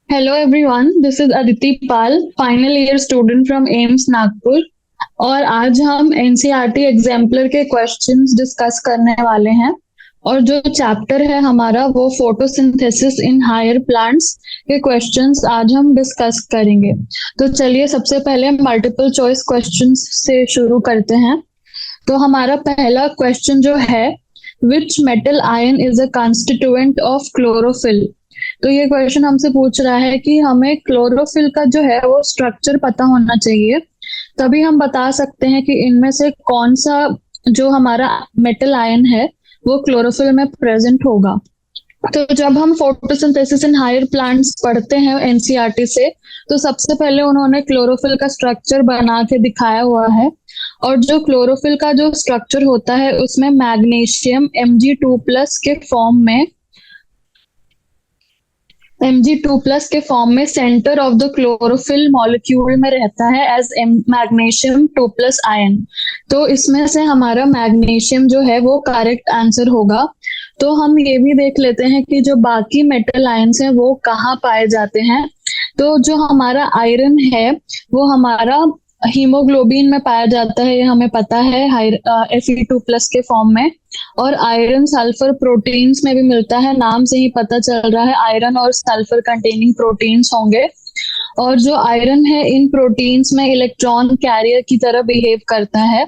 Hello everyone, this is Aditi Pal, final year student from AIIMS Nagpur. और आज हम NCERT exemplar के questions discuss करने वाले हैं। और जो चैप्टर है हमारा वो फोटोसिंथेसिस इन हायर प्लांट्स के क्वेश्चंस आज हम डिस्कस करेंगे। तो चलिए सबसे पहले मल्टीपल चॉइस क्वेश्चंस से शुरू करते हैं। तो हमारा पहला क्वेश्चन जो है, which metal ion is a constituent of chlorophyll. तो ये क्वेश्चन हमसे पूछ रहा है कि हमें क्लोरोफिल का जो है वो स्ट्रक्चर पता होना चाहिए, तभी हम बता सकते हैं कि इनमें से कौन सा जो हमारा मेटल आयन है वो क्लोरोफिल में प्रेजेंट होगा। तो जब हम फोटोसिंथेसिस इन हायर प्लांट्स पढ़ते हैं एनसीईआरटी से, तो सबसे पहले उन्होंने क्लोरोफिल का स्ट्रक्चर बना के दिखाया हुआ है। और जो क्लोरोफिल का जो स्ट्रक्चर होता है उसमें मैग्नीशियम Mg2+ के फॉर्म में Mg2+ के फॉर्म में centre of the chlorophyll molecule में रहता है एज मैग्नीशियम 2+ आयन। तो इसमें से हमारा मैग्नीशियम जो है वो करेक्ट आंसर होगा। तो हम ये भी देख लेते हैं कि जो बाकी मेटल आयंस हैं वो कहाँ पाए जाते हैं। तो जो हमारा आयरन है वो हमारा हीमोग्लोबिन में पाया जाता है, ये हमें पता है, Fe2+ के फॉर्म में। और आयरन सल्फर प्रोटीन्स में भी मिलता है, नाम से ही पता चल रहा है आयरन और सल्फर कंटेनिंग प्रोटीन्स होंगे। और जो आयरन है इन प्रोटीन्स में इलेक्ट्रॉन कैरियर की तरह बिहेव करता है।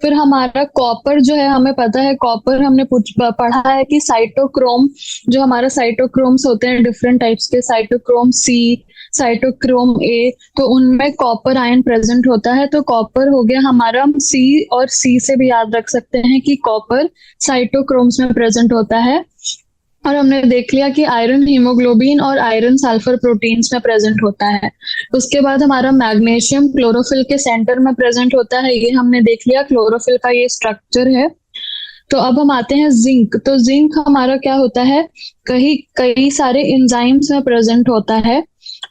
फिर हमारा कॉपर जो है, हमें पता है कॉपर, हमने पढ़ा है कि साइटोक्रोम, जो हमारा साइटोक्रोम्स होते हैं डिफरेंट टाइप्स के, साइटोक्रोम सी, साइटोक्रोम ए, तो उनमें कॉपर आयन प्रेजेंट होता है। तो कॉपर हो गया हमारा सी, और सी से भी याद रख सकते हैं कि कॉपर साइटोक्रोम्स में प्रेजेंट होता है। और हमने देख लिया कि आयरन हीमोग्लोबिन और आयरन सल्फर प्रोटीन्स में प्रेजेंट होता है। उसके बाद हमारा मैग्नीशियम क्लोरोफिल के सेंटर में प्रेजेंट होता है, ये हमने देख लिया, क्लोरोफिल का ये स्ट्रक्चर है। तो अब हम आते हैं जिंक। तो जिंक हमारा क्या होता है, कई कई सारे एंजाइम्स में प्रेजेंट होता है।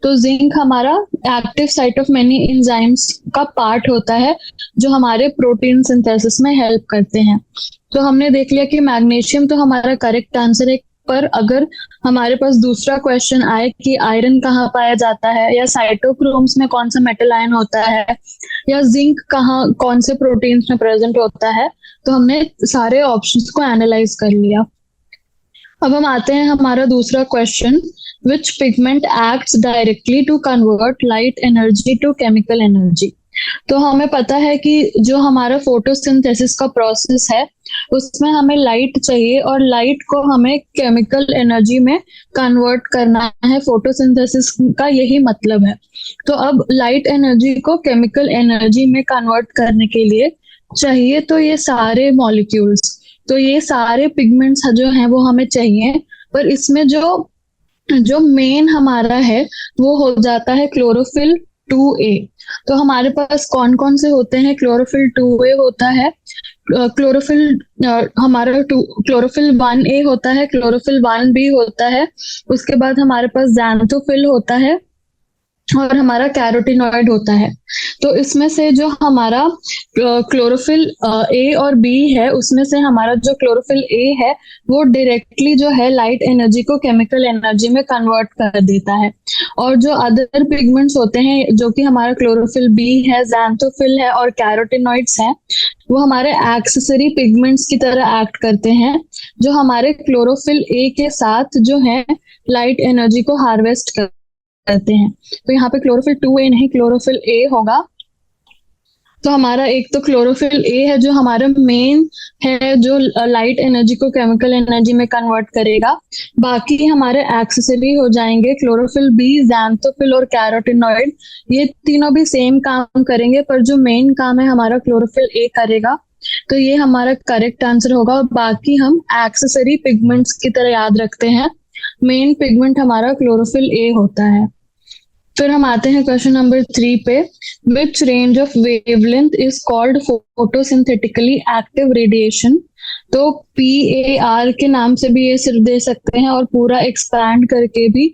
तो जिंक हमारा active site of many enzymes का पार्ट होता है जो हमारे प्रोटीन सिंथेसिस में हेल्प करते हैं। तो हमने देख लिया कि मैग्नीशियम तो हमारा करेक्ट आंसर है। पर अगर हमारे पास दूसरा क्वेश्चन आए कि आयरन कहाँ पाया जाता है, या साइटोक्रोम्स में कौन सा मेटल आयन होता है, या जिंक कहाँ कौन से प्रोटीन्स में प्रेजेंट होता है, तो हमने सारे ऑप्शंस को एनालाइज कर लिया। अब हम आते हैं हमारा दूसरा question, which pigment acts directly to convert light energy to chemical energy. तो हमें पता है कि जो हमारा फोटोसिंथेसिस का प्रोसेस है उसमें हमें लाइट चाहिए, और लाइट को हमें केमिकल एनर्जी में कन्वर्ट करना है। फोटोसिंथेसिस का यही मतलब है। तो अब लाइट एनर्जी को केमिकल एनर्जी में कन्वर्ट करने के लिए चाहिए तो ये सारे मॉलिक्यूल्स, तो ये सारे पिगमेंट्स जो हैं वो हमें चाहिए। पर इसमें जो जो मेन हमारा है वो हो जाता है क्लोरोफिल 2A। तो हमारे पास कौन कौन से होते हैं, क्लोरोफिल 2A होता है, क्लोरोफिल हमारा क्लोरोफिल 1A होता है, क्लोरोफिल 1B होता है। उसके बाद हमारे पास ज़ैंथोफिल होता है, और हमारा कैरोटीनॉइड होता है। तो इसमें से जो हमारा क्लोरोफिल ए और बी है, उसमें से हमारा जो क्लोरोफिल ए है वो डायरेक्टली जो है लाइट एनर्जी को केमिकल एनर्जी में कन्वर्ट कर देता है। और जो अदर पिगमेंट्स होते हैं, जो कि हमारा क्लोरोफिल बी है, ज़ैंथोफिल है और कैरोटीनॉइड्स हैं, वो हमारे एक्सेसरी पिगमेंट्स की तरह एक्ट करते हैं, जो हमारे क्लोरोफिल ए के साथ जो है लाइट एनर्जी को हार्वेस्ट करते हैं। तो यहाँ पे क्लोरोफिल 2A नहीं, क्लोरोफिल ए होगा। तो हमारा एक तो क्लोरोफिल ए है जो हमारा मेन है, जो लाइट एनर्जी को केमिकल एनर्जी में कन्वर्ट करेगा। बाकी हमारे एक्सेसरी हो जाएंगे क्लोरोफिल बी, ज़ैंथोफिल और कैरोटीनॉइड। ये तीनों भी सेम काम करेंगे, पर जो मेन काम है हमारा क्लोरोफिल ए करेगा। तो ये हमारा करेक्ट आंसर होगा। और बाकी हम एक्सेसरी पिगमेंट्स की तरह याद रखते हैं, मेन पिगमेंट हमारा क्लोरोफिल ए होता है। फिर हम आते हैं क्वेश्चन नंबर 3 पे, which range of wavelength is called photosynthetically active radiation. तो PAR के नाम से भी ये सिर्फ दे सकते हैं, और पूरा एक्सपैंड करके भी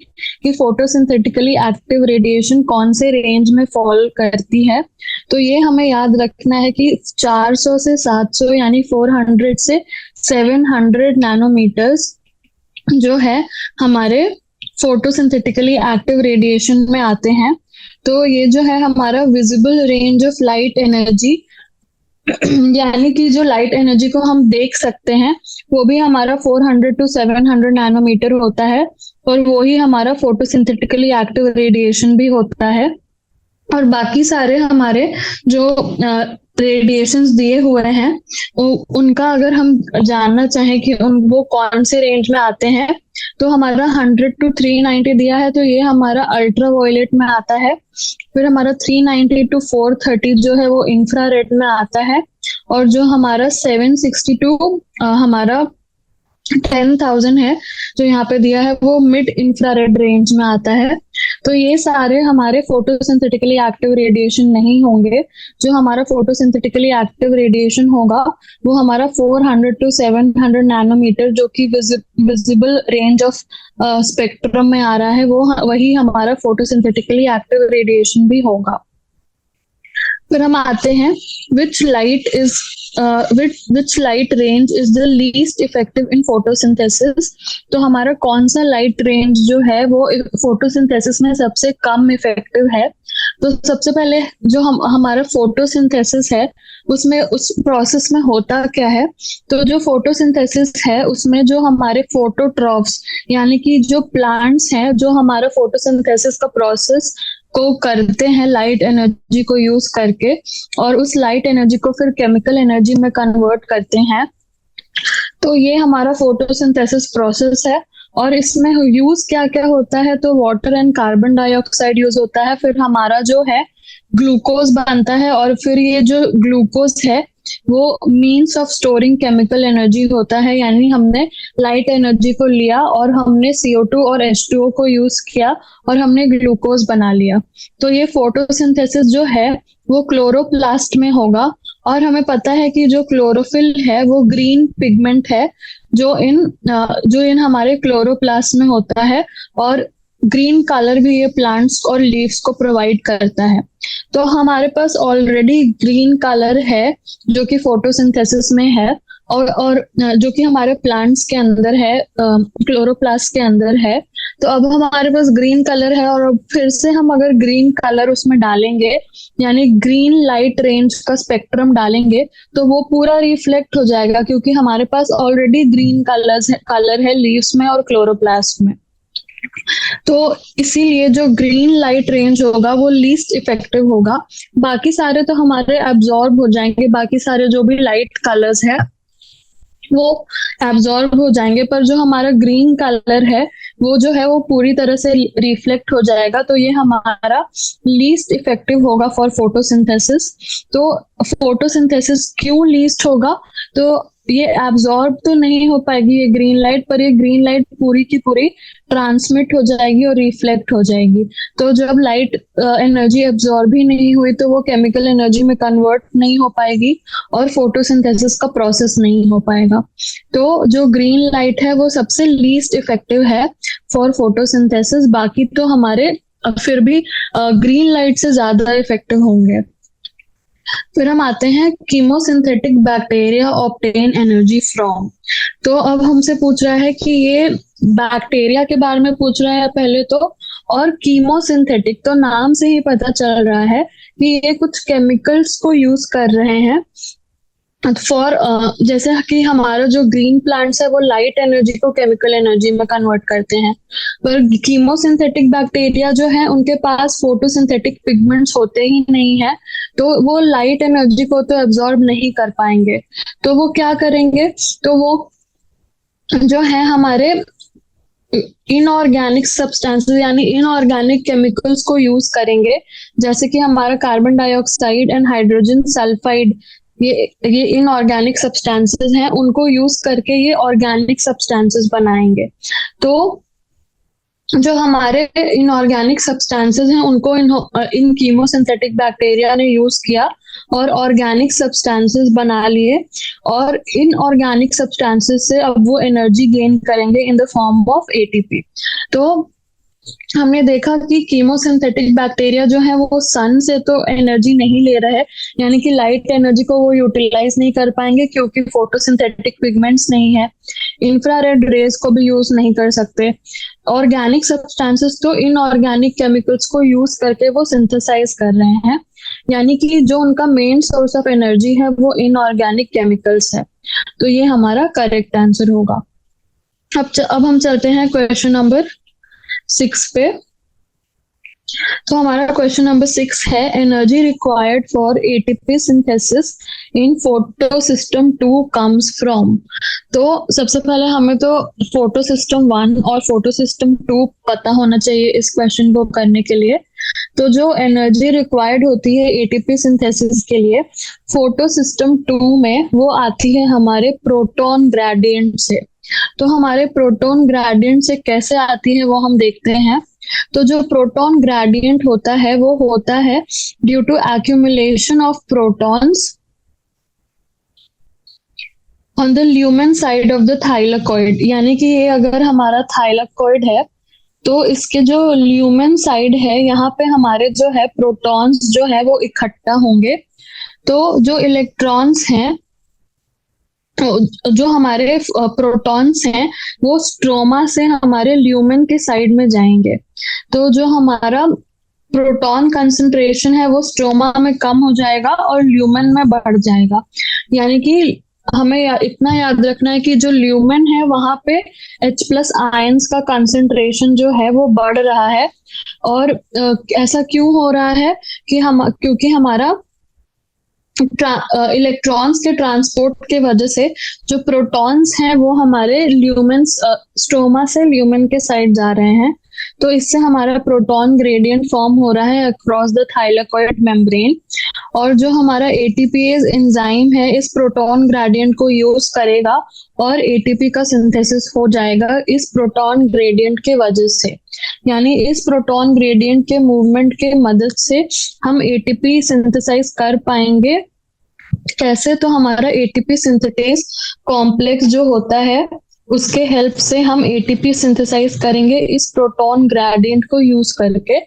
कि फोटोसिंथेटिकली एक्टिव रेडिएशन कौन से रेंज में फॉल करती है। तो ये हमें याद रखना है कि 400 से 700 यानी 400 से 700 नैनोमीटर्स जो है हमारे फोटोसिंथेटिकली एक्टिव रेडिएशन में आते हैं। तो ये जो है हमारा visible range of light energy, यानी कि जो लाइट एनर्जी को हम देख सकते हैं वो भी हमारा 400 टू 700 नैनोमीटर होता है, और वो ही हमारा फोटोसिंथेटिकली एक्टिव रेडिएशन भी होता है। और बाकी सारे हमारे जो रेडिएशंस दिए हुए हैं उनका अगर हम जानना चाहें कि वो कौन से रेंज में आते हैं, तो हमारा 100 टू 390 दिया है, तो ये हमारा अल्ट्रा वायलेट में आता है। फिर हमारा 390 टू 430 जो है वो इंफ्रारेड में आता है, और जो हमारा 762 हमारा 10,000 है जो यहाँ पे दिया है वो मिड इंफ्रारेड रेंज में आता है। तो ये सारे हमारे फोटोसिंथेटिकली एक्टिव रेडिएशन नहीं होंगे। जो हमारा फोटोसिंथेटिकली एक्टिव रेडिएशन होगा वो हमारा 400 टू 700 नैनोमीटर, जो कि विजिबल रेंज ऑफ स्पेक्ट्रम में आ रहा है, वो वही हमारा फोटोसिंथेटिकली एक्टिव रेडिएशन भी होगा। फिर हम आते हैं which light range is the least effective in photosynthesis। तो हमारा कौन सा लाइट रेंज जो है वो फोटोसिंथेसिस में सबसे कम इफेक्टिव है। तो सबसे पहले जो हमारा फोटोसिंथेसिस है उसमें उस प्रोसेस में होता क्या है, तो जो फोटोसिंथेसिस है उसमें जो हमारे फोटोट्रॉफ्स यानी कि जो प्लांट्स हैं जो हमारा फोटोसिंथेसिस का प्रोसेस को करते हैं लाइट एनर्जी को यूज करके, और उस लाइट एनर्जी को फिर केमिकल एनर्जी में कन्वर्ट करते हैं। तो ये हमारा फोटोसिंथेसिस प्रोसेस है, और इसमें यूज क्या क्या होता है, तो water and carbon dioxide use होता है, फिर हमारा जो है ग्लूकोज बनता है, और फिर ये जो ग्लूकोज है वो means of storing chemical energy होता है। यानी हमने लाइट एनर्जी को लिया और हमने CO2 और H2O को यूज किया और हमने ग्लूकोज बना लिया। तो ये फोटोसिंथेसिस जो है वो क्लोरोप्लास्ट में होगा, और हमें पता है कि जो क्लोरोफिल है वो ग्रीन पिगमेंट है जो इन हमारे क्लोरोप्लास्ट में होता है, और ग्रीन कलर भी ये प्लांट्स और लीव्स को प्रोवाइड करता है। तो हमारे पास ऑलरेडी ग्रीन कलर है जो कि फोटोसिंथेसिस में है, और जो कि हमारे प्लांट्स के अंदर है, क्लोरोप्लास्ट के अंदर है। तो अब हमारे पास ग्रीन कलर है, और अब फिर से हम अगर ग्रीन कलर उसमें डालेंगे यानी ग्रीन लाइट रेंज का स्पेक्ट्रम डालेंगे तो वो पूरा रिफ्लेक्ट हो जाएगा, क्योंकि हमारे पास ऑलरेडी ग्रीन कलर है लीव्स में और क्लोरोप्लास्ट में। तो इसीलिए जो ग्रीन लाइट रेंज होगा वो लीस्ट इफेक्टिव होगा। बाकी सारे तो हमारे एब्जॉर्ब हो जाएंगे, बाकी सारे जो भी लाइट कलर्स है वो एब्जॉर्ब हो जाएंगे, पर जो हमारा ग्रीन कलर है वो जो है वो पूरी तरह से रिफ्लेक्ट हो जाएगा। तो ये हमारा लीस्ट इफेक्टिव होगा फॉर फोटोसिंथेसिस। तो फोटोसिंथेसिस क्यों लीस्ट होगा, तो ये एब्जॉर्ब तो नहीं हो पाएगी ये ग्रीन लाइट, पर ये ग्रीन लाइट पूरी की पूरी ट्रांसमिट हो जाएगी और रिफ्लेक्ट हो जाएगी। तो जब लाइट एनर्जी एब्जॉर्ब ही नहीं हुई तो वो केमिकल एनर्जी में कन्वर्ट नहीं हो पाएगी और फोटोसिंथेसिस का प्रोसेस नहीं हो पाएगा। तो जो ग्रीन लाइट है वो सबसे लीस्ट इफेक्टिव है फॉर फोटोसिंथेसिस। बाकी तो हमारे फिर भी ग्रीन लाइट से ज्यादा इफेक्टिव होंगे। फिर हम आते हैं chemosynthetic bacteria obtain energy from. तो अब हमसे पूछ रहा है कि ये बैक्टीरिया के बारे में पूछ रहा है पहले तो, और कीमोसिंथेटिक तो नाम से ही पता चल रहा है कि ये कुछ केमिकल्स को यूज कर रहे हैं फॉर जैसे कि हमारा जो ग्रीन प्लांट्स है वो लाइट एनर्जी को केमिकल एनर्जी में कन्वर्ट करते हैं, पर कीमोसिंथेटिक बैक्टीरिया जो है उनके पास फोटोसिंथेटिक पिगमेंट्स होते ही नहीं है, तो वो लाइट एनर्जी को तो एब्जॉर्ब नहीं कर पाएंगे। तो वो क्या करेंगे, तो वो जो है हमारे इनऑर्गेनिक सब्सटेंसेस यानी इनऑर्गेनिक केमिकल्स को यूज करेंगे, जैसे कि हमारा carbon dioxide and hydrogen sulphide, ये इनऑर्गेनिक सब्सटेंसेस हैं, उनको यूज करके ये ऑर्गेनिक सब्सटेंसेस बनाएंगे। तो जो हमारे इनऑर्गेनिक सब्सटेंसेस हैं उनको इन कीमोसिंथेटिक बैक्टीरिया ने यूज किया और ऑर्गेनिक सब्सटेंसेस बना लिए, और इन ऑर्गेनिक सब्सटेंसेस से अब वो एनर्जी गेन करेंगे इन द फॉर्म ऑफ ATP। तो हमने देखा कि कीमोसिंथेटिक बैक्टीरिया जो है वो सन से तो एनर्जी नहीं ले रहा है, यानी कि लाइट एनर्जी को वो यूटिलाइज नहीं कर पाएंगे क्योंकि फोटोसिंथेटिक पिगमेंट्स नहीं है। इंफ्रारेड रेज को भी यूज नहीं कर सकते। ऑर्गेनिक सब्सटेंसेस तो इनऑर्गेनिक केमिकल्स को यूज करके वो सिंथेसाइज कर रहे हैं, यानी कि जो उनका मेन सोर्स ऑफ एनर्जी है वो इनऑर्गेनिक केमिकल्स है। तो ये हमारा करेक्ट आंसर होगा। अब हम चलते हैं क्वेश्चन नंबर 6 पे। तो हमारा क्वेश्चन नंबर 6 है, energy required for ATP synthesis in photo system 2 comes from. तो सबसे पहले हमें तो फोटो सिस्टम 1 और फोटो सिस्टम 2 पता होना चाहिए इस क्वेश्चन को करने के लिए। तो जो एनर्जी रिक्वायर्ड होती है एटीपी सिंथेसिस के लिए फोटो सिस्टम 2 में, वो आती है हमारे प्रोटॉन ग्रेडियंट से। तो हमारे प्रोटॉन ग्रेडियंट से कैसे आती है वो हम देखते हैं। तो जो प्रोटॉन ग्रेडियंट होता है वो होता है due to accumulation of protons on the lumen side of the thylakoid. यानी कि ये अगर हमारा थाइलाकॉइड है तो इसके जो ल्यूमेन साइड है यहाँ पे हमारे जो है प्रोटॉन्स जो है वो इकट्ठा होंगे। तो जो इलेक्ट्रॉन्स हैं, जो हमारे प्रोटॉन्स हैं वो स्ट्रोमा से हमारे ल्यूमेन के साइड में जाएंगे। तो जो हमारा प्रोटॉन कंसंट्रेशन है वो स्ट्रोमा में कम हो जाएगा और ल्यूमेन में बढ़ जाएगा। यानी कि हमें इतना याद रखना है कि जो ल्यूमेन है वहां पे H+ आयंस का कंसंट्रेशन जो है वो बढ़ रहा है। और ऐसा क्यों हो रहा है कि क्योंकि हमारा इलेक्ट्रॉन्स के ट्रांसपोर्ट के वजह से जो प्रोटॉन्स हैं वो हमारे ल्यूमेन स्ट्रोमा से ल्यूमेन के साइड जा रहे हैं। तो इससे हमारा प्रोटॉन ग्रेडियंट फॉर्म हो रहा है अक्रॉस द थाइलाकॉइड मेम्ब्रेन। और जो हमारा एटीपीएज एंजाइम है इस प्रोटॉन ग्रेडियंट को यूज करेगा और एटीपी का सिंथेसिस हो जाएगा इस प्रोटॉन ग्रेडियंट के वजह से। यानी इस प्रोटॉन ग्रेडियंट के मूवमेंट के मदद से हम एटीपी सिंथेसाइज कर पाएंगे। कैसे? तो हमारा एटीपी सिंथेटेज कॉम्प्लेक्स जो होता है उसके हेल्प से हम एटीपी सिंथेसाइज करेंगे इस प्रोटॉन ग्रेडियंट को यूज करके।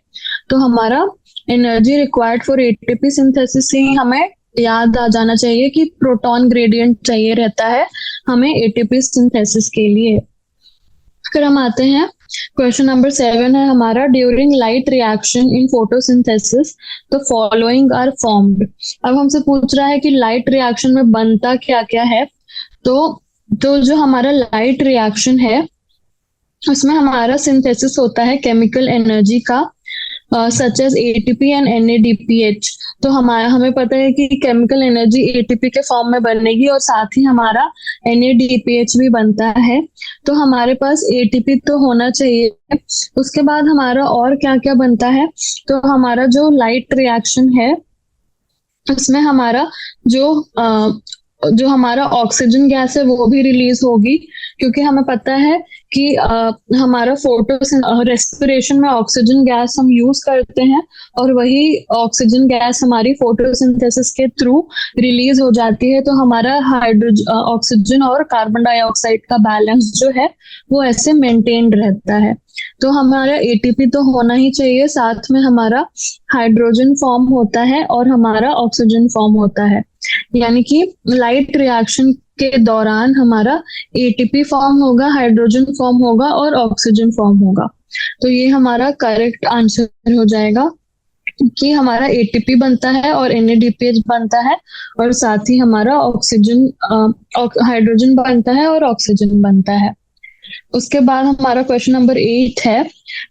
तो हमारा energy required for ATP synthesis से ही हमें याद आ जाना चाहिए कि प्रोटॉन ग्रेडियंट चाहिए रहता है हमें एटीपी सिंथेसिस के लिए। फिर हम आते हैं क्वेश्चन नंबर 7 है हमारा, during light reaction in photosynthesis the following are formed. अब हमसे पूछ रहा है कि लाइट रिएक्शन में बनता क्या क्या है। तो जो हमारा लाइट रिएक्शन है उसमें हमारा सिंथेसिस होता है केमिकल एनर्जी का, such as ATP and NADPH। तो हमें पता है कि केमिकल एनर्जी एटीपी के फॉर्म में बनेगी और साथ ही हमारा NADPH भी बनता है। तो हमारे पास एटीपी तो होना चाहिए। उसके बाद हमारा और क्या क्या बनता है, तो हमारा जो लाइट रिएक्शन है उसमें हमारा जो हमारा ऑक्सीजन गैस है वो भी रिलीज होगी, क्योंकि हमें पता है कि हमारा रेस्पिरेशन में ऑक्सीजन गैस हम यूज करते हैं और वही ऑक्सीजन गैस हमारी फोटोसिंथेसिस के थ्रू रिलीज हो जाती है। तो हमारा ऑक्सीजन और कार्बन डाइऑक्साइड का बैलेंस जो है वो ऐसे मेंटेन्ड रहता है। तो हमारा एटीपी तो होना ही चाहिए, साथ में हमारा हाइड्रोजन फॉर्म होता है और हमारा ऑक्सीजन फॉर्म होता है। यानी कि लाइट रिएक्शन के दौरान हमारा एटीपी फॉर्म होगा, हाइड्रोजन फॉर्म होगा और ऑक्सीजन फॉर्म होगा। तो ये हमारा करेक्ट आंसर हो जाएगा कि हमारा एटीपी बनता है और NADPH बनता है और साथ ही हमारा ऑक्सीजन हाइड्रोजन बनता है और ऑक्सीजन बनता है। उसके बाद हमारा क्वेश्चन नंबर 8 है,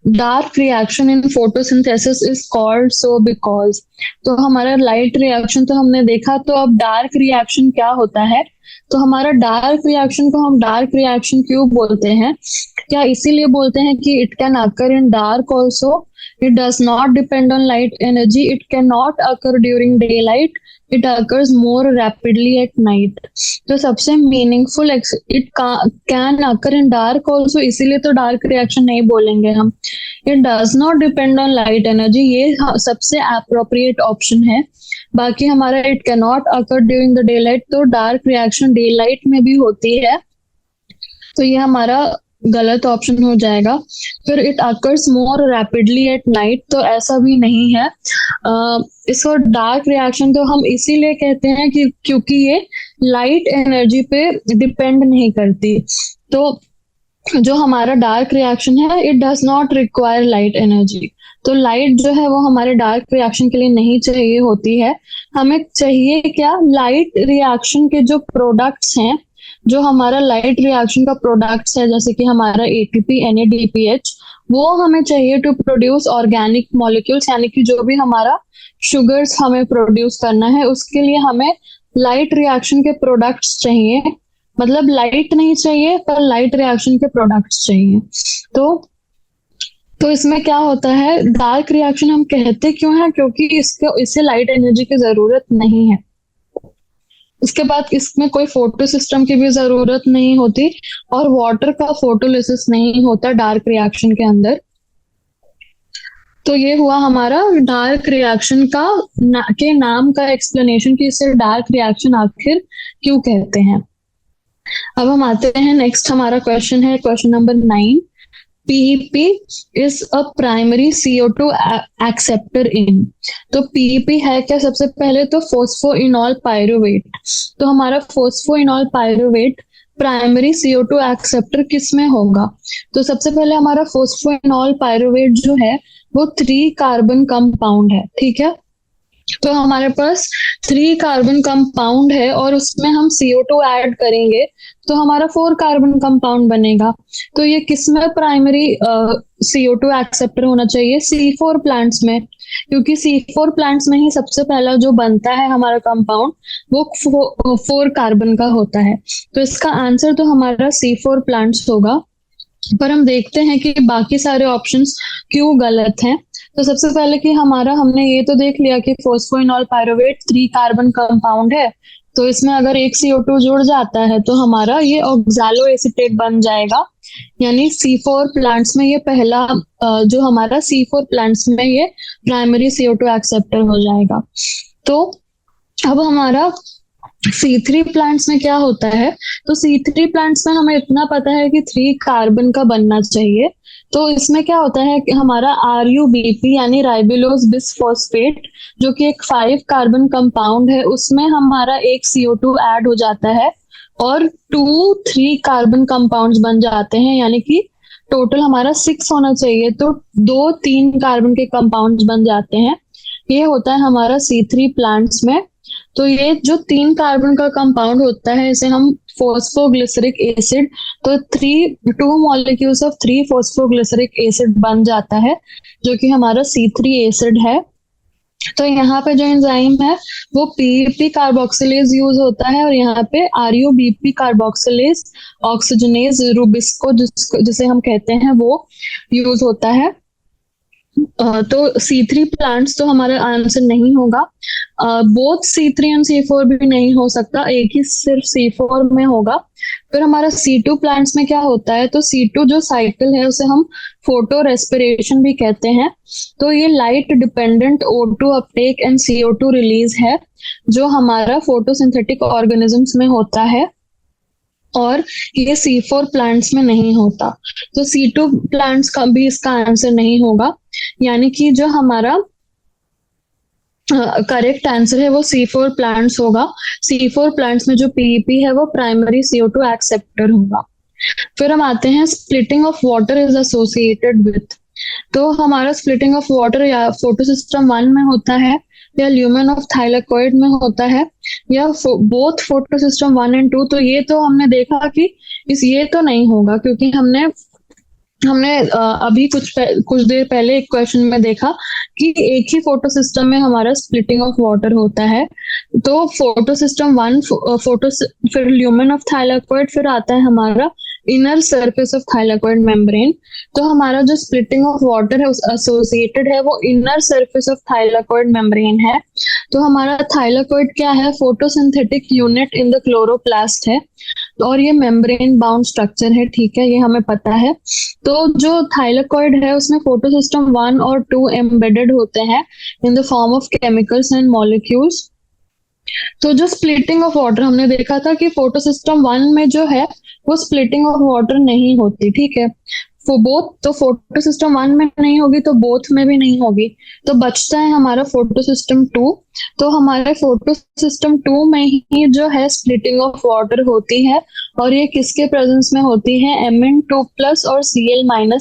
dark reaction in photosynthesis is called so because. तो हमारा लाइट रिएक्शन तो हमने देखा, तो अब डार्क रिएक्शन क्या होता है। तो हमारा डार्क रिएक्शन को हम डार्क रिएक्शन क्यों बोलते हैं? क्या इसीलिए बोलते हैं कि it can occur in dark also, it does not depend on light energy, it can not occur during day light, it occurs more rapidly at night. तो सबसे meaningful it can occur in dark also, इसीलिए तो dark reaction नहीं बोलेंगे हम। It does not depend on light energy, ये सबसे appropriate option है। बाकी हमारा it can not occur during the day light, तो डार्क रिएक्शन डे लाइट में भी होती है। तो ये हमारा गलत ऑप्शन हो जाएगा। फिर it occurs more rapidly at night, तो ऐसा भी नहीं है। इसको डार्क रिएक्शन तो हम इसीलिए कहते हैं कि क्योंकि ये लाइट एनर्जी पे डिपेंड नहीं करती। तो जो हमारा डार्क रिएक्शन है it does not require light energy. तो लाइट जो है वो हमारे डार्क रिएक्शन के लिए नहीं चाहिए होती है। हमें चाहिए क्या, लाइट रिएक्शन के जो प्रोडक्ट्स हैं, जो हमारा लाइट रिएक्शन का प्रोडक्ट्स है जैसे कि हमारा एटीपी NADPH, वो हमें चाहिए टू प्रोड्यूस ऑर्गेनिक मॉलिक्यूल्स, यानी कि जो भी हमारा शुगर्स हमें प्रोड्यूस करना है उसके लिए हमें लाइट रिएक्शन के प्रोडक्ट्स चाहिए। मतलब लाइट नहीं चाहिए पर लाइट रिएक्शन के प्रोडक्ट्स चाहिए। तो इसमें क्या होता है, डार्क रिएक्शन हम कहते क्यों है, क्योंकि इससे लाइट एनर्जी की जरूरत नहीं है। उसके बाद इसमें कोई फोटो सिस्टम की भी जरूरत नहीं होती और वाटर का फोटोलिसिस नहीं होता डार्क रिएक्शन के अंदर। तो ये हुआ हमारा डार्क रिएक्शन का के नाम का एक्सप्लेनेशन कि इसे डार्क रिएक्शन आखिर क्यों कहते हैं। अब हम आते हैं नेक्स्ट, हमारा क्वेश्चन है question number 9। PEP is a primary CO2 acceptor in। तो PEP है क्या, सबसे पहले तो फोस्फोइनॉल पायरुवेट। तो हमारा फोस्फोइनॉल पायरुवेट प्राइमरी CO2 एक्सेप्टर किस में होगा? तो सबसे पहले हमारा फोस्फोइनॉल पायरुवेट जो है वो 3 कार्बन कंपाउंड है, ठीक है। तो हमारे पास 3 कार्बन कंपाउंड है और उसमें हम CO2 ऐड करेंगे तो हमारा 4 कार्बन कंपाउंड बनेगा। तो ये किस में प्राइमरी CO2 एक्सेप्टर होना चाहिए? C4 प्लांट्स में, क्योंकि C4 प्लांट्स में ही सबसे पहला जो बनता है हमारा कंपाउंड वो 4 कार्बन का होता है। तो इसका आंसर तो हमारा C4 प्लांट्स होगा। पर हम देखते हैं कि बाकी सारे ऑप्शंस क्यों गलत हैं। तो सबसे पहले कि हमने ये तो देख लिया कि फोस्फोइनॉल पायरुवेट 3 कार्बन कंपाउंड है, तो इसमें अगर एक CO2 जुड़ जाता है तो हमारा ये ऑक्सैलो एसीटेट बन जाएगा। यानी C4 प्लांट्स में ये पहला जो हमारा C4 प्लांट्स में ये प्राइमरी CO2 एक्सेप्टर हो जाएगा। तो अब हमारा C3 प्लांट्स में क्या होता है? तो C3 प्लांट्स में हमें इतना पता है कि 3 कार्बन का बनना चाहिए। तो इसमें क्या होता है कि हमारा RUBP यानी राइबुलोज बिसफॉस्फेट जो कि एक 5 कार्बन कंपाउंड है, उसमें हमारा एक CO2 ऐड हो जाता है और 2-3 कार्बन कंपाउंड्स बन जाते हैं, यानी कि टोटल हमारा 6 होना चाहिए, तो 2-3 कार्बन के कंपाउंड्स बन जाते हैं। ये होता है हमारा C3 प्लांट्स में। तो ये जो 3 कार्बन का कंपाउंड होता है इसे हम फोस्फोग्लिसरिक एसिड, तो 2 मॉलिक्यूल्स ऑफ 3 फोस्फोग्लिसरिक एसिड बन जाता है जो कि हमारा C3 एसिड है। तो यहाँ पे जो एंजाइम है वो PEP कार्बोक्सिलेज यूज होता है और यहाँ पे RUBP कार्बोक्सिलेज ऑक्सीजनेज रुबिस्को जिसे हम कहते हैं वो यूज होता है। तो C3 प्लांट्स तो हमारा आंसर नहीं होगा। बोथ C3 एंड C4 भी नहीं हो सकता, एक ही सिर्फ C4 में होगा। फिर हमारा C2 प्लांट्स में क्या होता है? तो C2 जो साइकिल है उसे हम फोटो रेस्पिरेशन भी कहते हैं। तो ये light dependent O2 Uptake and CO2 release है जो हमारा फोटोसिंथेटिक ऑर्गेनिजम्स में होता है और ये C4 प्लांट्स में नहीं होता। तो C2 प्लांट्स का भी इसका आंसर नहीं होगा, यानी कि जो हमारा करेक्ट आंसर है वो C4 प्लांट्स होगा। C4 प्लांट्स में जो PEP है वो प्राइमरी CO2 एक्सेप्टर होगा। फिर हम आते हैं splitting of water is associated with. तो हमारा स्प्लिटिंग ऑफ वाटर या फोटोसिस्टम 1 में होता है या ल्यूमेन ऑफ थाइलाकोइड में होता है या बोथ फोटोसिस्टम 1 एंड 2। तो ये तो हमने देखा कि ये तो नहीं होगा, क्योंकि हमने अभी कुछ देर पहले एक क्वेश्चन में देखा कि एक ही फोटो सिस्टम में हमारा स्प्लिटिंग ऑफ वाटर होता है। तो फोटो सिस्टम 1 फिर ल्यूमेन ऑफ थाइलाकोइड, फिर आता है हमारा inner surface of thylakoid membrane. तो हमारा जो स्प्लिटिंग ऑफ वाटर है उस एसोसिएटेड है वो inner surface of thylakoid membrane है। तो हमारा थाइलाकोइड क्या है? Photosynthetic unit in the chloroplast है और ये मेम्ब्रेन बाउंड स्ट्रक्चर है, ठीक है, ये हमें पता है। तो जो थाइलाकोइड है उसमें फोटोसिस्टम 1 और 2 एम्बेडेड होते हैं इन the form of chemicals and molecules. तो जो स्प्लिटिंग ऑफ वाटर हमने देखा था कि फोटो सिस्टम वन में जो है वो स्प्लिटिंग ऑफ वाटर नहीं होती, ठीक है। वो बोथ, तो फोटो सिस्टम वन में नहीं होगी तो बोथ में भी नहीं होगी। तो बचता है हमारा फोटो सिस्टम टू। तो हमारे फोटो सिस्टम टू में ही जो है स्प्लिटिंग ऑफ वाटर होती है, और ये किसके प्रेजेंस में होती है, Mn2+ और Cl-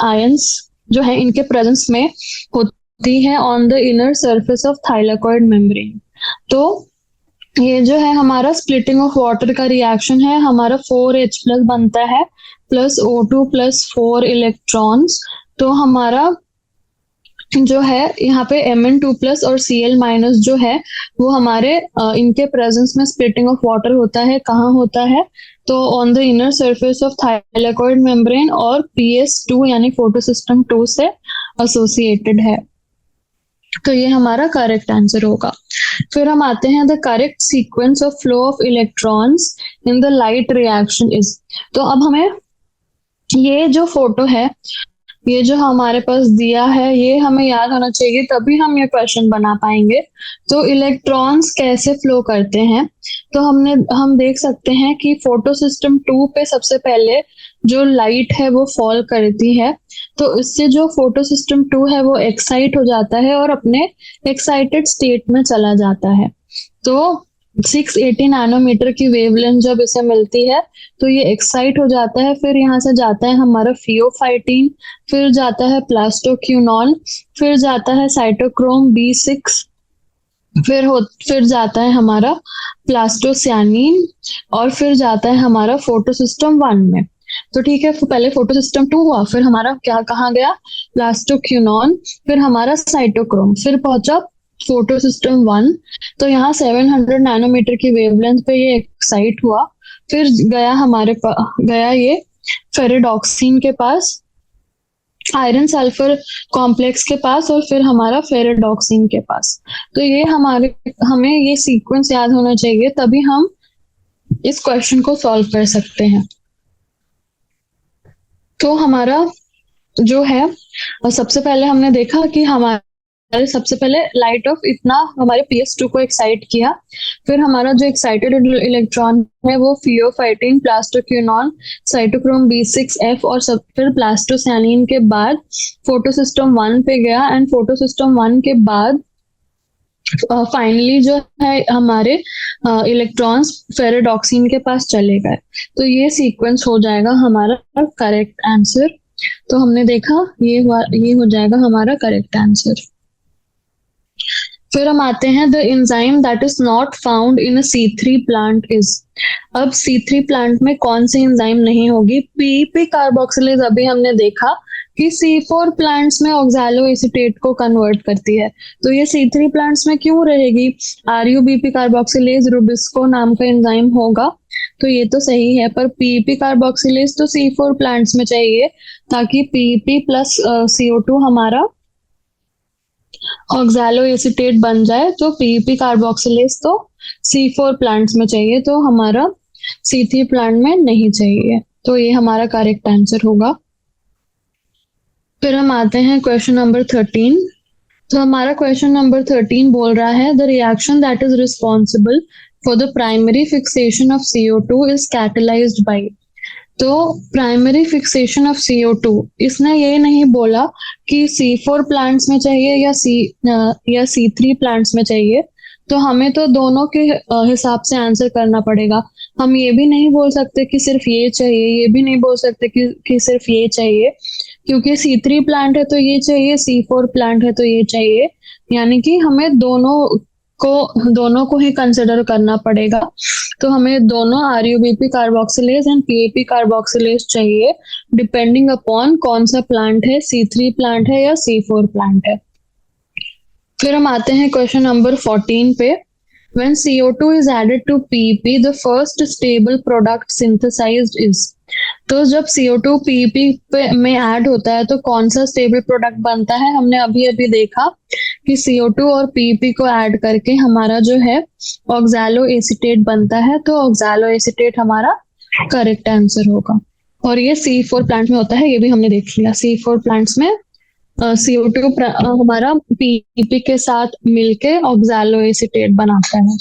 आयंस जो है इनके प्रेजेंस में होती है on the inner surface of thylakoid membrane. तो ये जो है हमारा स्प्लिटिंग ऑफ वाटर का रिएक्शन है, हमारा 4H+ बनता है प्लस O2+4 इलेक्ट्रॉन्स। तो हमारा जो है यहाँ पे Mn2+ और Cl- जो है वो हमारे इनके प्रेजेंस में स्प्लिटिंग ऑफ वाटर होता है, कहाँ होता है, तो on the inner surface of thylakoid membrane, और PS2 यानी फोटो सिस्टम 2 से एसोसिएटेड है। तो ये हमारा करेक्ट आंसर होगा। फिर हम आते हैं the correct sequence of flow of electrons in the light reaction is. तो अब हमें ये जो फोटो है, ये जो हमारे पास दिया है, ये हमें याद होना चाहिए, तभी हम ये क्वेश्चन बना पाएंगे। तो इलेक्ट्रॉन्स कैसे फ्लो करते हैं, तो हम देख सकते हैं कि फोटो सिस्टम टू पे सबसे पहले जो लाइट है वो फॉल करती है। तो इससे जो फोटो सिस्टम टू है वो एक्साइट हो जाता है और अपने एक्साइटेड स्टेट में चला जाता है। तो 680 नैनोमीटर की वेवलेंथ जब इसे मिलती है तो ये एक्साइट हो जाता है। फिर यहाँ से जाता है हमारा फियोफाइटिन, फिर जाता है प्लास्टोक्यूनॉन, फिर जाता है साइटोक्रोम B6, फिर जाता है हमारा प्लास्टोसियानिन, और फिर जाता है हमारा फोटो सिस्टम वन में। तो ठीक है, पहले फोटो सिस्टम टू हुआ, फिर हमारा क्या कहाँ गया, प्लास्टोक्यूनॉन, फिर हमारा साइटोक्रोम, फिर पहुंचा फोटो सिस्टम वन। तो यहाँ 700 नैनोमीटर की वेवलेंथ पे ये एक्साइट हुआ, फिर गया ये फेरेडॉक्सिन के पास, आयरन सल्फर कॉम्प्लेक्स के पास, और फिर हमारा फेरेडॉक्सिन के पास। तो ये हमें ये सीक्वेंस याद होना चाहिए, तभी हम इस क्वेश्चन को सॉल्व कर सकते हैं। तो हमारा जो है, सबसे पहले हमने देखा कि हमारे सबसे पहले लाइट ऑफ इतना हमारे PS2 को एक्साइट किया, फिर हमारा जो एक्साइटेड इलेक्ट्रॉन है वो फियोफाइटिन, प्लास्टोक्यूनॉन, साइटोक्रोम B6F और सब, फिर प्लास्टोसियानिन के बाद फोटो सिस्टम वन पे गया, एंड फोटो सिस्टम वन के बाद फाइनली जो है हमारे इलेक्ट्रॉन्स फेरेडॉक्सिन के पास चले गए। तो ये सीक्वेंस हो जाएगा हमारा करेक्ट आंसर। तो हमने देखा ये हो जाएगा हमारा करेक्ट आंसर। फिर हम आते हैं the enzyme that is not found in C3 plant is. अब C3 प्लांट में कौन सी एंजाइम नहीं होगी, पीईपी कार्बोक्सिलेज। अभी हमने देखा कि C4 प्लांट्स में ऑक्सैलो एसीटेट को कन्वर्ट करती है, तो ये C3 प्लांट्स में क्यों रहेगी, RuBP कार्बोक्सिलेज रुबिस्को नाम का एंजाइम होगा। तो ये तो सही है, पर पीईपी कार्बोक्सिलेज तो C4 प्लांट्स में चाहिए, ताकि पीईपी प्लस CO2 हमारा ऑक्सैलो एसीटेट बन जाए। तो पीईपी कार्बोक्सिलेज तो C4 प्लांट्स में चाहिए, तो हमारा C3 प्लांट में नहीं चाहिए। तो ये हमारा करेक्ट आंसर होगा। फिर हम आते हैं क्वेश्चन नंबर 13। तो हमारा क्वेश्चन नंबर 13 बोल रहा है the reaction that is responsible for the primary fixation of CO2 is catalysed by. तो प्राइमरी फिक्सेशन ऑफ CO2, इसने ये नहीं बोला कि C4 प्लांट्स में चाहिए या C3 प्लांट्स में चाहिए। तो हमें तो दोनों के हिसाब से आंसर करना पड़ेगा। हम ये भी नहीं बोल सकते कि सिर्फ ये चाहिए, ये भी नहीं बोल सकते कि सिर्फ ये चाहिए, क्योंकि C3 प्लांट है तो ये चाहिए, C4 प्लांट है तो ये चाहिए। यानी कि हमें दोनों को ही कंसिडर करना पड़ेगा। तो हमें दोनों RuBP carboxylase and PAP carboxylase चाहिए, डिपेंडिंग अपॉन कौन सा प्लांट है, C3 प्लांट है या C4 प्लांट है। फिर हम आते हैं क्वेश्चन नंबर 14 पे। When CO2 is added to PEP, the first stable product synthesized is। तो जब CO2 PEP में ऐड होता है तो कौन सा स्टेबल प्रोडक्ट बनता है, हमने अभी अभी देखा कि CO2 और PEP को ऐड करके हमारा जो है ऑक्सैलो एसीटेट बनता है। तो ऑक्सैलो एसीटेट हमारा करेक्ट आंसर होगा, और ये C4 प्लांट में होता है, ये भी हमने देख लिया। C4 प्लांट्स में CO2 हमारा PP के साथ मिलके ऑक्सैलो एसीटेट बनाता है।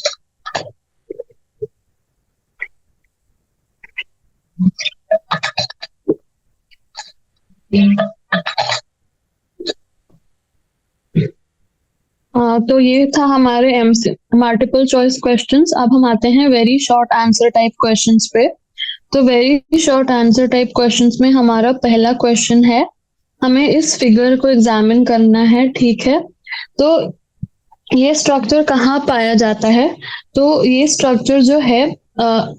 तो ये था हमारे मल्टीपल चॉइस क्वेश्चंस। अब हम आते हैं very short answer type questions पे। तो very short answer type questions में हमारा पहला क्वेश्चन है, हमें इस फिगर को एग्जामिन करना है, ठीक है। तो ये स्ट्रक्चर कहाँ पाया जाता है? तो ये स्ट्रक्चर जो है,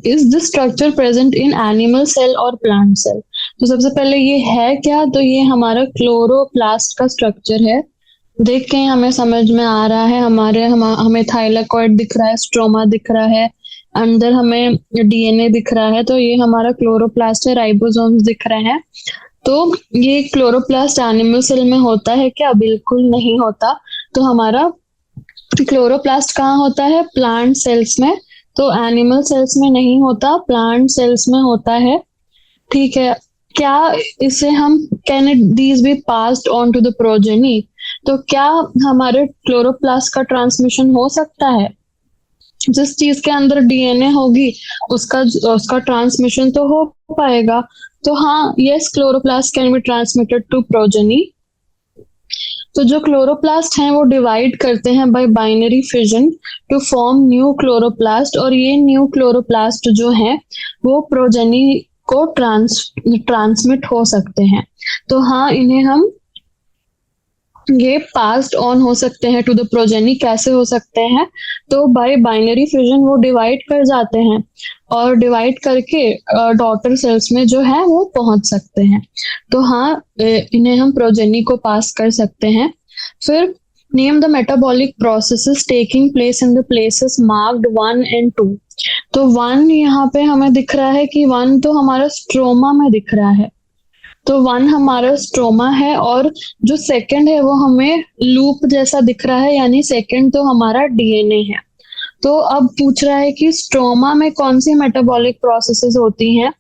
is this structure present in animal cell और प्लांट सेल? तो सबसे पहले ये है क्या? तो ये हमारा क्लोरोप्लास्ट का स्ट्रक्चर है। देख के हमें समझ में आ रहा है, हमें थाइलाकॉइड दिख रहा है, स्ट्रोमा दिख रहा है, अंदर हमें DNA दिख रहा है। तो ये हमारा क्लोरोप्लास्ट है, राइबोसोम्स दिख रहे हैं। तो ये क्लोरोप्लास्ट एनिमल सेल में होता है क्या? बिल्कुल नहीं होता। तो हमारा क्लोरोप्लास्ट कहाँ होता है? प्लांट सेल्स में। तो एनिमल सेल्स में नहीं होता, प्लांट सेल्स में होता है, ठीक है। क्या इसे हम can it these be passed on to the progeny? तो क्या हमारे क्लोरोप्लास्ट का ट्रांसमिशन हो सकता है? जिस चीज के अंदर DNA होगी उसका उसका ट्रांसमिशन तो हो पाएगा। तो हाँ, yes, chloroplast can be transmitted to progeny. तो जो क्लोरोप्लास्ट हैं वो डिवाइड करते हैं by binary fission to form new chloroplast, और ये न्यू क्लोरोप्लास्ट जो है वो प्रोजेनी को ट्रांसमिट हो सकते हैं। तो हाँ, इन्हें हम ये पास्ड ऑन हो सकते हैं टू द प्रोजेनी। कैसे हो सकते हैं? तो बाय बाइनरी फिजन वो डिवाइड कर जाते हैं, और डिवाइड करके डॉटर सेल्स में जो है वो पहुंच सकते हैं। तो हाँ, इन्हें हम प्रोजेनी को पास कर सकते हैं। फिर name the metabolic processes taking place in the places marked 1 and 2। तो 1 यहाँ पे हमें दिख रहा है कि 1 तो हमारा स्ट्रोमा में दिख रहा है। तो 1 हमारा स्ट्रोमा है, और जो सेकंड है वो हमें लूप जैसा दिख रहा है, यानी सेकंड तो हमारा DNA है। तो अब पूछ रहा है कि स्ट्रोमा में कौन सी मेटाबॉलिक प्रोसेसेस होती हैं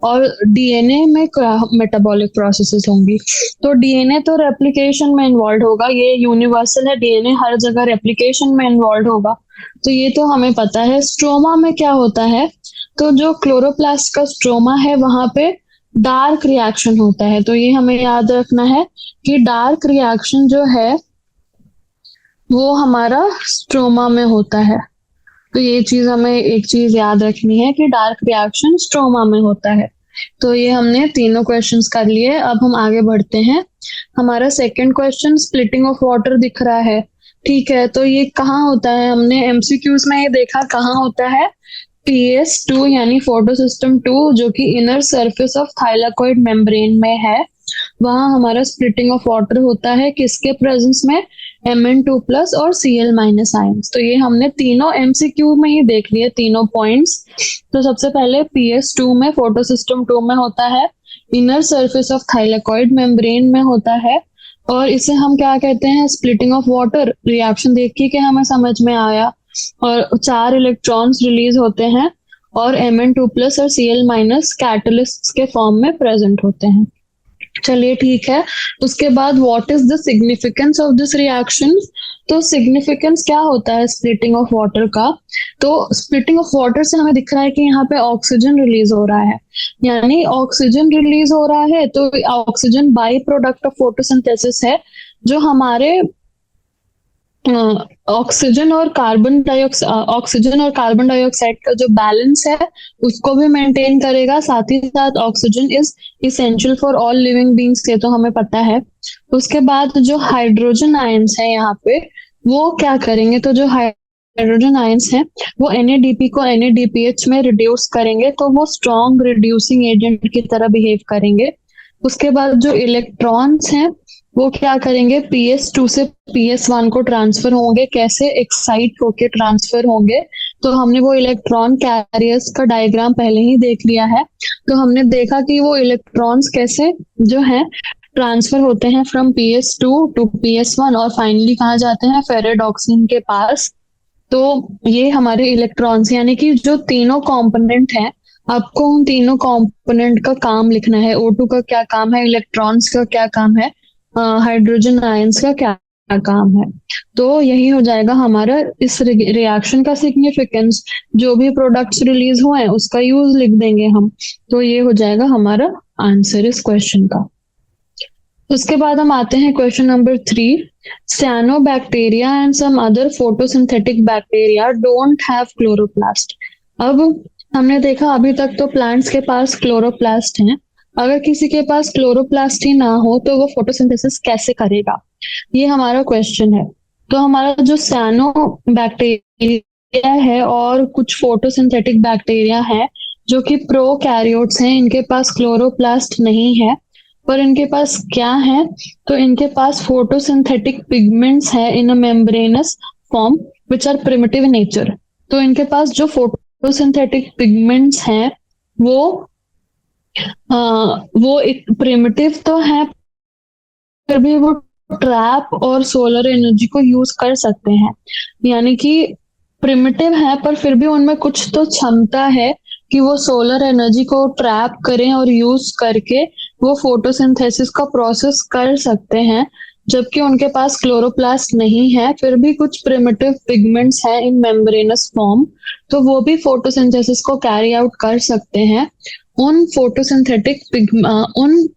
और DNA में क्या मेटाबॉलिक प्रोसेसेस होंगी। तो DNA तो रेप्लिकेशन में इन्वॉल्व होगा, ये यूनिवर्सल है, DNA हर जगह रेप्लिकेशन में इन्वॉल्व होगा। तो ये तो हमें पता है। स्ट्रोमा में क्या होता है? तो जो क्लोरोप्लास्ट का स्ट्रोमा है वहां पे डार्क रिएक्शन होता है। तो ये हमें याद रखना है कि डार्क रिएक्शन जो है वो हमारा स्ट्रोमा में होता है। तो ये चीज हमें एक चीज याद रखनी है कि डार्क रिएक्शन स्ट्रोमा में होता है। तो ये हमने तीनों क्वेश्चंस कर लिए। अब हम आगे बढ़ते हैं। हमारा second question, splitting of water दिख रहा है, ठीक है। तो ये कहाँ होता है? हमने MCQs में ये देखा कहाँ होता है। PS2 यानी फोटोसिस्टम 2, जो कि inner surface of thylakoid membrane में है, वहां हमारा स्प्लिटिंग ऑफ वाटर होता है। किसके प्रेजेंस में? Mn2+ और Cl- आयंस। तो ये हमने तीनों MCQ में ही देख लिए, तीनों पॉइंट्स। तो सबसे पहले PS2 में, फोटोसिस्टम 2 में होता है, inner surface of thylakoid membrane में होता है, और इसे हम क्या कहते हैं? Splitting of water. रिएक्शन देख के हमें समझ में आया, और 4 इलेक्ट्रॉन्स रिलीज होते हैं, और Mn2+ और Cl- कैटलिस्ट के फॉर्म में प्रेजेंट होते हैं। चलिए ठीक है। उसके बाद what is the significance of this reaction? तो सिग्निफिकेंस क्या होता है स्प्लिटिंग ऑफ वाटर का? तो स्प्लिटिंग ऑफ वाटर से हमें दिख रहा है कि यहाँ पे ऑक्सीजन रिलीज हो रहा है, यानी ऑक्सीजन रिलीज हो रहा है। तो oxygen by product of photosynthesis है, जो हमारे ऑक्सीजन और कार्बन डाइऑक्साइड का जो बैलेंस है उसको भी मेंटेन करेगा। साथ ही साथ oxygen is essential for all living beings, ये तो हमें पता है। उसके बाद जो हाइड्रोजन आयंस है यहाँ पे, वो क्या करेंगे? तो जो हाइड्रोजन आयंस हैं वो NADP को NADPH में रिड्यूस करेंगे, तो वो स्ट्रॉन्ग रिड्यूसिंग एजेंट की तरह बिहेव करेंगे। उसके बाद जो इलेक्ट्रॉन्स हैं वो क्या करेंगे? PS2 से PS1 को ट्रांसफर होंगे। कैसे? एक्साइट होके ट्रांसफर होंगे। तो हमने वो इलेक्ट्रॉन कैरियर्स का डायग्राम पहले ही देख लिया है। तो हमने देखा कि वो इलेक्ट्रॉन्स कैसे जो है ट्रांसफर होते हैं फ्रॉम PS2 टू PS1, और फाइनली कहाँ जाते हैं? फेरेडॉक्सिन के पास। तो ये हमारे इलेक्ट्रॉन्स, यानी कि जो तीनों कंपोनेंट हैं, आपको उन तीनों कंपोनेंट का काम लिखना है। O2 का क्या काम है, इलेक्ट्रॉन्स का क्या काम है, हाइड्रोजन आयंस का क्या क्या काम है। तो यही हो जाएगा हमारा इस रिएक्शन का सिग्निफिकेंस। जो भी प्रोडक्ट्स रिलीज हुए हैं उसका यूज लिख देंगे हम। तो ये हो जाएगा हमारा आंसर इस क्वेश्चन का। उसके बाद हम आते हैं question number 3। Cyanobacteria and some other photosynthetic bacteria don't have chloroplast। अब हमने देखा अभी तक तो प्लांट्स के पास क्लोरोप्लास्ट हैं। अगर किसी के पास क्लोरोप्लास्ट ही ना हो तो वो फोटोसिंथेसिस कैसे करेगा, ये हमारा क्वेश्चन है। तो हमारा जो सैनो बैक्टीरिया है और कुछ फोटोसिंथेटिक बैक्टीरिया है जो कि प्रोकैरियोट्स हैं, इनके पास क्लोरोप्लास्ट नहीं है। पर इनके पास क्या है, तो इनके पास फोटोसिंथेटिक पिगमेंट्स है in a membranous form which are primitive nature. तो इनके पास जो फोटोसिंथेटिक पिगमेंट्स हैं वो वो एक प्रिमिटिव तो है, फिर भी वो ट्रैप और सोलर एनर्जी को यूज कर सकते हैं। यानी कि प्रिमिटिव है पर फिर भी उनमें कुछ तो क्षमता है कि वो सोलर एनर्जी को ट्रैप करें और यूज करके वो फोटोसिंथेसिस का प्रोसेस कर सकते हैं। जबकि उनके पास क्लोरोप्लास्ट नहीं है, फिर भी कुछ प्रिमिटिव पिगमेंट्स हैं इन मेम्ब्रेनस फॉर्म, तो वो भी फोटोसिंथेसिस को कैरी आउट कर सकते हैं उन फोटोसिंथेटिक उन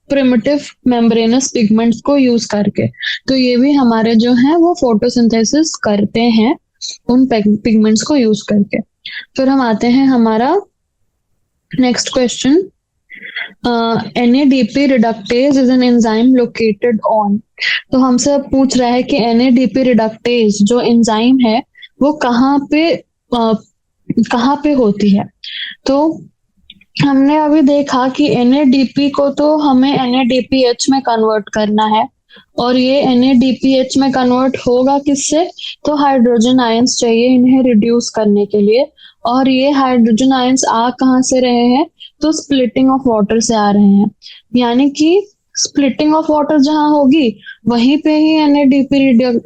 प्रिमिटिव मेम्ब्रेनस पिगमेंट्स को यूज करके। तो ये भी हमारे जो है वो फोटोसिंथेसिस करते हैं उन पिगमेंट्स को यूज करके। फिर हम आते हैं हमारा next question. NADP reductase is an enzyme located on. तो हमसे अब पूछ रहा है कि NADP रिडक्टेज जो एंजाइम है वो कहाँ पे होती है। तो हमने अभी देखा कि NADP को तो हमें NADPH में कन्वर्ट करना है, और ये NADPH में कन्वर्ट होगा किससे, तो हाइड्रोजन आयंस चाहिए इन्हें रिड्यूस करने के लिए। और ये हाइड्रोजन आयंस आ कहाँ से रहे हैं, तो स्प्लिटिंग ऑफ वाटर से आ रहे हैं। यानी कि स्प्लिटिंग ऑफ वाटर जहां होगी वहीं पे ही NADP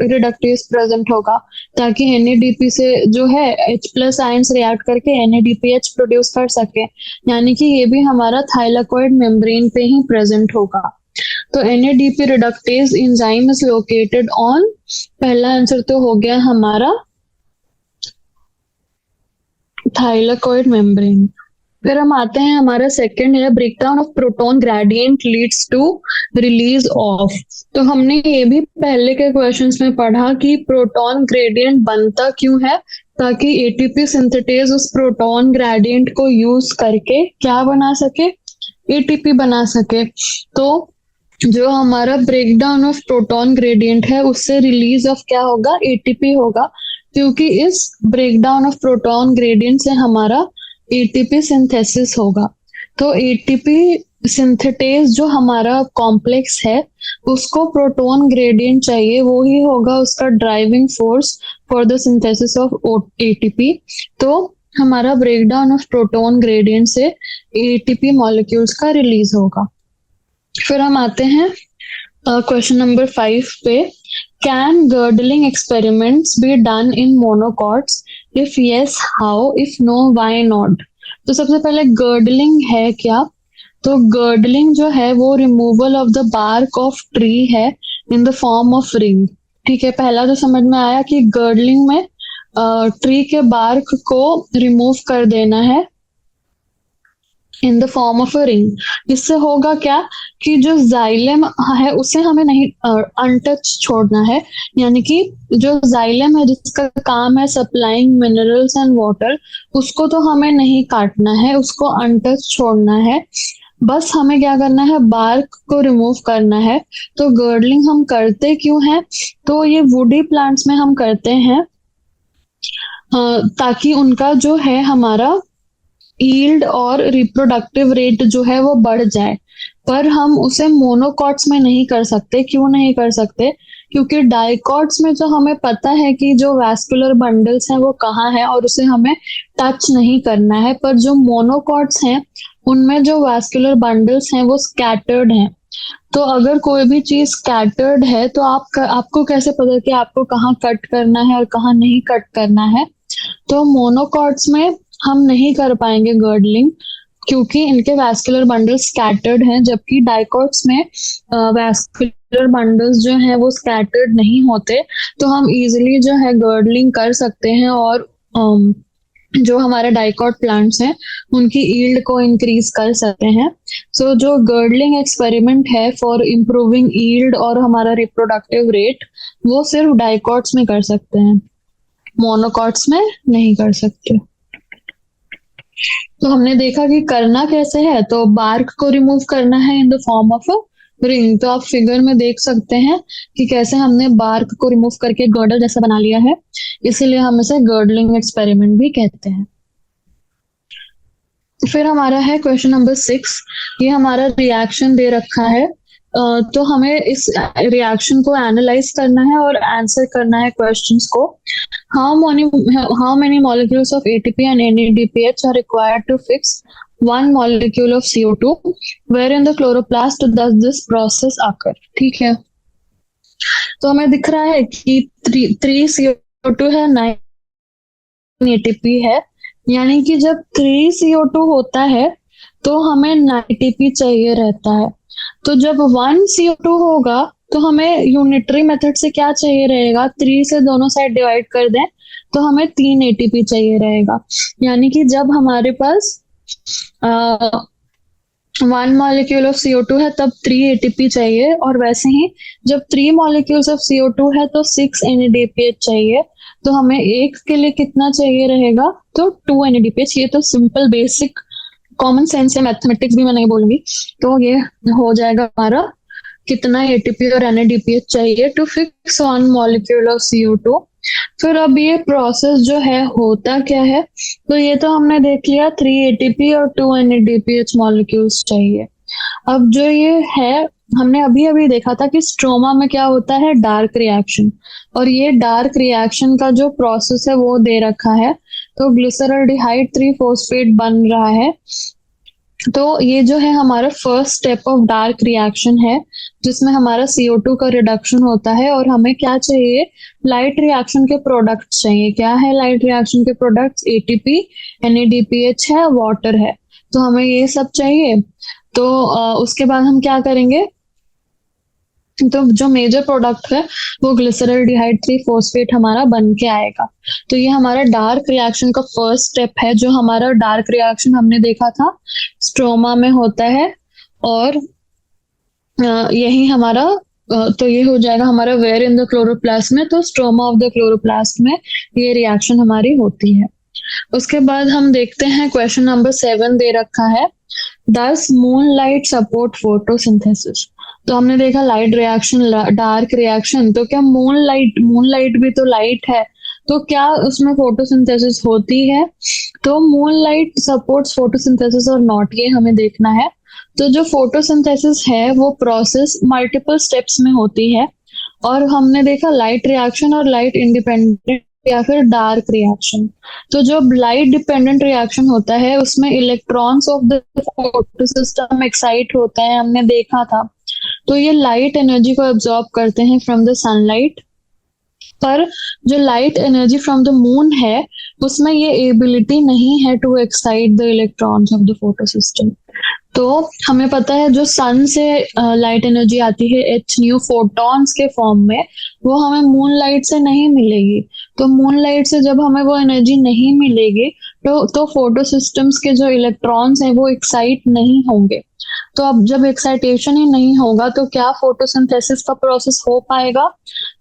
रिडक्टेज प्रेजेंट होगा, ताकि NADP से जो है H+ आयंस रिएक्ट करके NADPH प्रोड्यूस कर सके। यानी कि ये भी हमारा थाइलाकोइड मेम्ब्रेन पे ही प्रेजेंट होगा। तो NADP reductase enzyme is located on, पहला आंसर तो हो गया हमारा थाइलाकोइड मेम्ब्रेन। फिर हम आते हैं हमारा सेकंड है breakdown of proton gradient leads to release of. तो हमने ये भी पहले के क्वेश्चंस में पढ़ा कि प्रोटॉन ग्रेडियंट बनता क्यों है, ताकि ATP सिंथेटेज उस प्रोटॉन ग्रेडियंट को यूज करके क्या बना सके, ATP बना सके। तो जो हमारा ब्रेकडाउन ऑफ प्रोटॉन ग्रेडियंट है उससे रिलीज ऑफ क्या होगा, ATP होगा, क्योंकि इस ब्रेकडाउन ऑफ प्रोटॉन ग्रेडियंट से हमारा ATP सिंथेसिस होगा। तो ATP सिंथेटेज जो हमारा कॉम्प्लेक्स है उसको प्रोटॉन ग्रेडियंट चाहिए, वो ही होगा उसका driving force for the synthesis of ATP। तो हमारा ब्रेकडाउन ऑफ प्रोटॉन ग्रेडियंट से ATP मॉलिक्यूल्स का रिलीज होगा। फिर हम आते हैं क्वेश्चन नंबर 5 पे। Can girdling experiments be done in monocots, if yes how, if know why not. तो सबसे पहले गर्डलिंग है क्या, तो गर्डलिंग जो है वो removal of the bark of tree है in the form of ring. ठीक है, पहला तो समझ में आया कि गर्डलिंग में ट्री के बार्क को रिमूव कर देना है in the form of a ring. इससे होगा क्या कि जो जाइलम है उसे हमें नहीं अनटच छोड़ना है। यानी कि जो जाइलम है जिसका काम है सप्लाइंग मिनरल्स एंड वाटर, उसको तो हमें नहीं काटना है, उसको अनटच छोड़ना है। बस हमें क्या करना है, बार्क को रिमूव करना है। तो गर्डलिंग हम करते क्यों हैं, तो ये वुडी प्लांट्स में हम करते हैं ताकि उनका जो है हमारा ईल्ड और रिप्रोडक्टिव रेट जो है वो बढ़ जाए। पर हम उसे मोनोकॉट्स में नहीं कर सकते। क्यों नहीं कर सकते, क्योंकि डाइकॉट्स में जो हमें पता है कि जो वैस्कुलर बंडल्स हैं वो कहाँ है और उसे हमें टच नहीं करना है। पर जो मोनोकॉट्स हैं उनमें जो वैस्कुलर बंडल्स हैं वो स्कैटर्ड हैं। तो अगर कोई भी चीज स्कैटर्ड है तो आपको कैसे पता कि आपको कहाँ कट करना है और कहाँ नहीं कट करना है। तो मोनोकॉट्स में हम नहीं कर पाएंगे गर्डलिंग, क्योंकि इनके वैस्कुलर बंडल्स स्कैटर्ड हैं, जबकि डाइकॉट्स में वैस्कुलर बंडल्स जो हैं वो स्कैटर्ड नहीं होते। तो हम इजीली जो है गर्डलिंग कर सकते हैं और जो हमारे डाइकॉट प्लांट्स हैं उनकी ईल्ड को इंक्रीज कर सकते हैं। सो जो गर्डलिंग एक्सपेरिमेंट है फॉर इम्प्रूविंग ईल्ड और हमारा रिप्रोडक्टिव रेट, वो सिर्फ डाइकॉट्स में कर सकते हैं, मोनोकॉट्स में नहीं कर सकते। तो हमने देखा कि करना कैसे है, तो बार्क को रिमूव करना है in the form of a ring. तो आप फिगर में देख सकते हैं कि कैसे हमने बार्क को रिमूव करके गर्डल जैसा बना लिया है, इसीलिए हम इसे गर्डलिंग एक्सपेरिमेंट भी कहते हैं। फिर हमारा है क्वेश्चन नंबर 6। ये हमारा रिएक्शन दे रखा है, तो हमें इस रिएक्शन को एनालाइज करना है और आंसर करना है क्वेश्चंस को। how many molecules of ATP and NADPH are required to fix one molecule of CO2 wherein the chloroplast does this process occur? ठीक है, तो हमें दिख रहा है कि 3 CO2 है, 9 ATP है, यानी कि जब 3 CO2 होता है तो हमें 9 ATP चाहिए रहता है। तो जब 1 CO2 होगा तो हमें यूनिटरी मेथड से क्या चाहिए रहेगा, 3 से दोनों साइड डिवाइड कर दें तो हमें 3 ATP चाहिए रहेगा। यानी कि जब हमारे पास 1 मॉलिक्यूल ऑफ CO2 है तब 3 ATP चाहिए, और वैसे ही जब 3 मॉलिक्यूल्स ऑफ CO2 है तो 6 NADPH चाहिए। तो हमें एक के लिए कितना चाहिए रहेगा, तो 2 NADPH। ये तो सिंपल बेसिक कॉमन सेंस है, मैथमेटिक्स भी मैं नहीं बोलूंगी। तो ये हो जाएगा हमारा कितना ATP और NADPH चाहिए to fix 1 molecule of CO2। फिर अब ये प्रोसेस जो है होता क्या है, तो ये तो हमने देख लिया 3 ATP और 2 NADPH मॉलिक्यूल्स चाहिए। अब जो ये है, हमने अभी अभी देखा था कि स्ट्रोमा में क्या होता है, डार्क रिएक्शन, और ये डार्क रिएक्शन का जो प्रोसेस है वो दे रखा है। तो ग्लिसरॉल्डिहाइड 3 फॉस्फेट बन रहा है। तो ये जो है हमारा first step of dark reaction है, जिसमें हमारा CO2 का रिडक्शन होता है, और हमें क्या चाहिए, लाइट रिएक्शन के प्रोडक्ट्स चाहिए। क्या है लाइट रिएक्शन के प्रोडक्ट्स, ATP, NADPH है, वाटर है। तो हमें ये सब चाहिए। तो उसके बाद हम क्या करेंगे, तो जो मेजर प्रोडक्ट है वो ग्लिसरॉल्डिहाइड 3 फॉस्फेट हमारा बन के आएगा। तो ये हमारा डार्क रिएक्शन का फर्स्ट स्टेप है। जो हमारा डार्क रिएक्शन हमने देखा था स्ट्रोमा में होता है, और यही हमारा तो ये हो जाएगा हमारा वेयर इन द क्लोरोप्लास्ट में, तो स्ट्रोमा ऑफ द क्लोरोप्लास्ट में ये रिएक्शन हमारी होती है। उसके बाद हम देखते हैं क्वेश्चन नंबर 7 दे रखा है, डज मूनलाइट सपोर्ट फोटोसिंथेसिस। तो हमने देखा लाइट रिएक्शन, डार्क रिएक्शन, तो क्या मूनलाइट भी तो लाइट है, तो क्या उसमें फोटोसिंथेसिस होती है। तो मूनलाइट सपोर्ट्स फोटोसिंथेसिस और नॉट, ये हमें देखना है। तो जो फोटोसिंथेसिस है वो प्रोसेस मल्टीपल स्टेप्स में होती है, और हमने देखा लाइट रिएक्शन और लाइट इंडिपेंडेंट या फिर डार्क रिएक्शन। तो जो लाइट डिपेंडेंट रिएक्शन होता है उसमें electrons of the photosystem excite होते हैं, हमने देखा था। तो ये लाइट एनर्जी को एब्जॉर्ब करते हैं फ्रॉम द सनलाइट। पर जो light energy from the moon है उसमें ये एबिलिटी नहीं है to excite the electrons of the photosystem. तो हमें पता है जो सन से लाइट एनर्जी आती है एच न्यू फोटॉन्स के फॉर्म में, वो हमें मून लाइट से नहीं मिलेगी। तो मून लाइट से जब हमें वो एनर्जी नहीं मिलेगी तो फोटोसिस्टम्स के जो इलेक्ट्रॉन्स हैं वो एक्साइट नहीं होंगे। तो अब जब एक्साइटेशन ही नहीं होगा तो क्या फोटोसिंथेसिस का प्रोसेस हो पाएगा,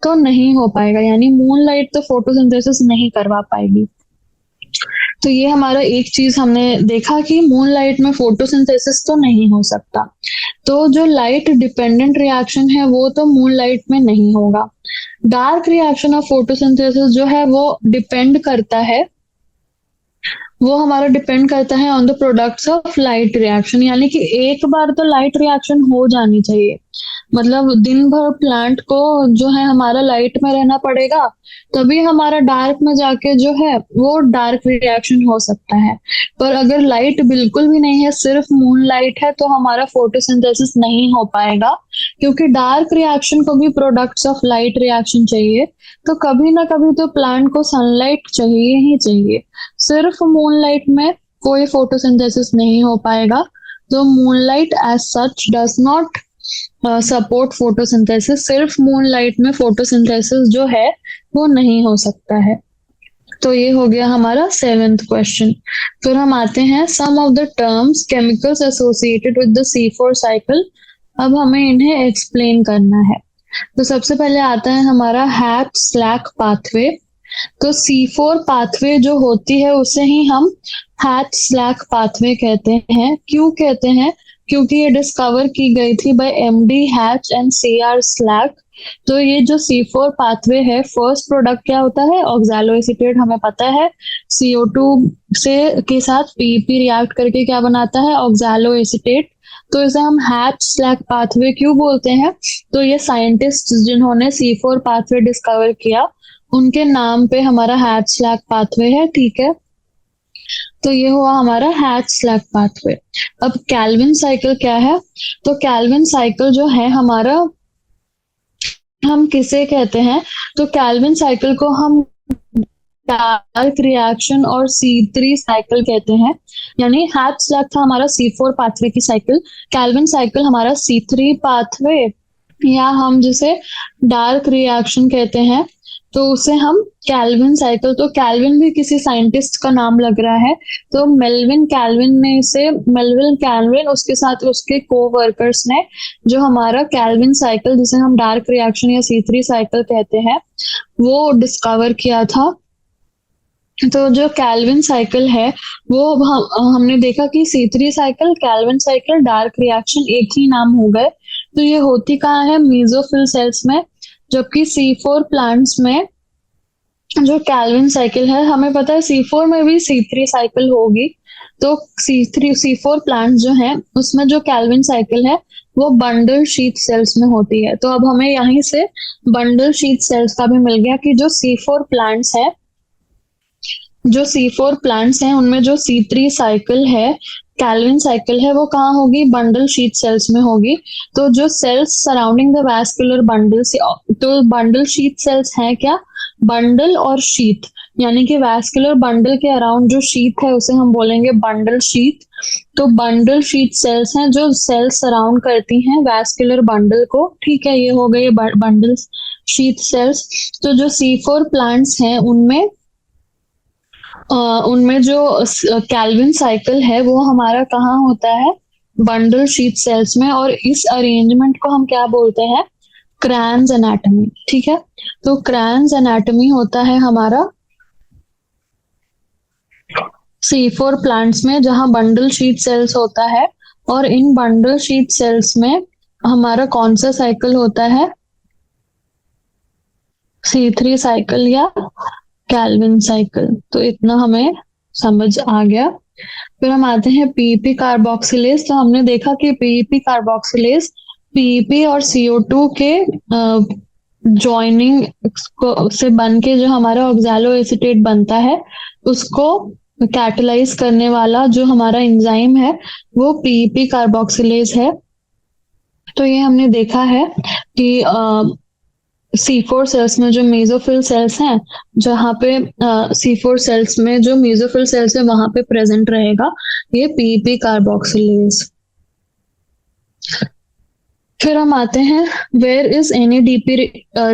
तो नहीं हो पाएगा। यानी मून लाइट तो फोटोसिंथेसिस नहीं करवा पाएगी। तो ये हमारा एक चीज हमने देखा कि मून लाइट में फोटोसिंथेसिस तो नहीं हो सकता। तो जो लाइट डिपेंडेंट रिएक्शन है वो तो मून लाइट में नहीं होगा। डार्क रिएक्शन ऑफ फोटोसिंथेसिस जो है वो डिपेंड करता है, वो हमारा डिपेंड करता है on the products of light reaction. यानी कि एक बार तो लाइट रिएक्शन हो जानी चाहिए, मतलब दिन भर प्लांट को जो है हमारा लाइट में रहना पड़ेगा, तभी हमारा डार्क में जाके जो है वो डार्क रिएक्शन हो सकता है। पर अगर लाइट बिल्कुल भी नहीं है, सिर्फ मून लाइट है, तो हमारा फोटोसिंथेसिस नहीं हो पाएगा, क्योंकि डार्क रिएक्शन को भी प्रोडक्ट्स ऑफ लाइट रिएक्शन चाहिए। तो कभी ना कभी तो प्लांट को सनलाइट चाहिए ही चाहिए। सिर्फ मूनलाइट में कोई फोटोसिंथेसिस नहीं हो पाएगा। तो moonlight as such does not support photosynthesis, सिर्फ मूनलाइट में फोटोसिंथेसिस जो है वो नहीं हो सकता है। तो ये हो गया हमारा 7th क्वेश्चन। फिर हम आते हैं some of the terms chemicals associated with the C4 cycle. अब हमें इन्हें एक्सप्लेन करना है। तो सबसे पहले आता है हमारा हैच स्लैक पाथवे। तो C4 पाथवे जो होती है उसे ही हम हैच स्लैक पाथवे कहते हैं। क्यों कहते हैं? क्योंकि ये डिस्कवर की गई थी by MD Hatch and CR Slack. तो ये जो C4 पाथवे है, फर्स्ट प्रोडक्ट क्या होता है? ऑक्सैलो एसीटेट, हमें पता है। CO2 से के साथ PEP रिएक्ट करके क्या बनाता है? Oxalo acetate. तो इसे हम हैच स्लैक पाथवे क्यों बोलते हैं? तो ये साइंटिस्ट जिन्होंने C4 पाथवे डिस्कवर किया उनके नाम पे हमारा हैच स्लैक पाथवे है, ठीक है। तो ये हुआ हमारा हैच स्लैक पाथवे। अब कैल्विन साइकिल क्या है? तो कैल्विन साइकिल जो है हमारा, हम किसे कहते हैं? तो कैल्विन साइकिल को हम डार्क रिएक्शन और C3 साइकिल कहते हैं। यानी हैच स्लैक था हमारा C4 पाथवे की साइकिल, कैल्विन साइकिल हमारा C3 पाथवे, या हम जिसे डार्क रिएक्शन कहते हैं तो उसे हम कैल्विन साइकिल। तो कैल्विन भी किसी साइंटिस्ट का नाम लग रहा है। तो मेल्विन कैल्विन ने इसे, मेल्विन कैल्विन उसके साथ उसके को वर्कर्स ने जो हमारा कैल्विन साइकिल जिसे हम डार्क रिएक्शन या C3 साइकिल कहते हैं वो डिस्कवर किया था। तो जो कैल्विन साइकिल है वो अब हमने देखा कि C3 cycle, Calvin cycle, dark reaction एक ही नाम हो गए। तो ये होती कहाँ है? मेसोफिल सेल्स में। जबकि C4 प्लांट्स में जो कैल्विन साइकिल है, हमें पता है C4 में भी C3 साइकिल होगी। तो C4 प्लांट्स जो है उसमें जो कैल्विन साइकिल है वो बंडल शीथ सेल्स में होती है। तो अब हमें यहीं से बंडल शीथ सेल्स का भी मिल गया कि जो C4 प्लांट्स है, जो C4 प्लांट्स हैं उनमें जो C3 साइकिल है, कैल्विन साइकिल है, वो कहाँ होगी? बंडल शीथ सेल्स में होगी। तो जो cells surrounding the vascular bundle से, तो बंडल शीथ सेल्स हैं क्या? बंडल और शीथ, यानी कि वैस्कुलर बंडल के अराउंड जो शीथ है उसे हम बोलेंगे बंडल शीथ। तो बंडल शीथ सेल्स हैं जो सेल्स सराउंड करती हैं वैस्कुलर बंडल को, ठीक है। ये हो गए बंडल शीथ सेल्स। तो जो C4 प्लांट्स हैं उनमें जो कैल्विन साइकिल है वो हमारा कहाँ होता है? बंडल शीथ सेल्स में। और इस अरेंजमेंट को हम क्या बोलते हैं? क्रैन्स एनाटॉमी, ठीक है। तो क्रैन्स एनाटॉमी होता है हमारा C4 प्लांट्स में, जहां बंडल शीथ सेल्स होता है। और इन बंडल शीथ सेल्स में हमारा कौन सा साइकिल होता है? C3 साइकिल या कैल्विन साइकिल। तो इतना हमें समझ आ गया। फिर हम आते हैं PEP कार्बोक्सिलेज। तो हमने देखा कि PEP कार्बोक्सिलेज PEP और CO2 के जॉइनिंग से बन के जो हमारा ऑक्सैलो एसीटेट बनता है उसको कैटलाइज करने वाला जो हमारा एंजाइम है वो PEP कार्बोक्सिलेज है। तो ये हमने देखा है कि C4 सेल्स में जो मेसोफिल सेल्स हैं, जहाँ पे C4 सेल्स में जो मेसोफिल सेल्स है वहां पे प्रेजेंट रहेगा ये PEP कार्बोक्सिलेज। फिर हम आते हैं where is NADP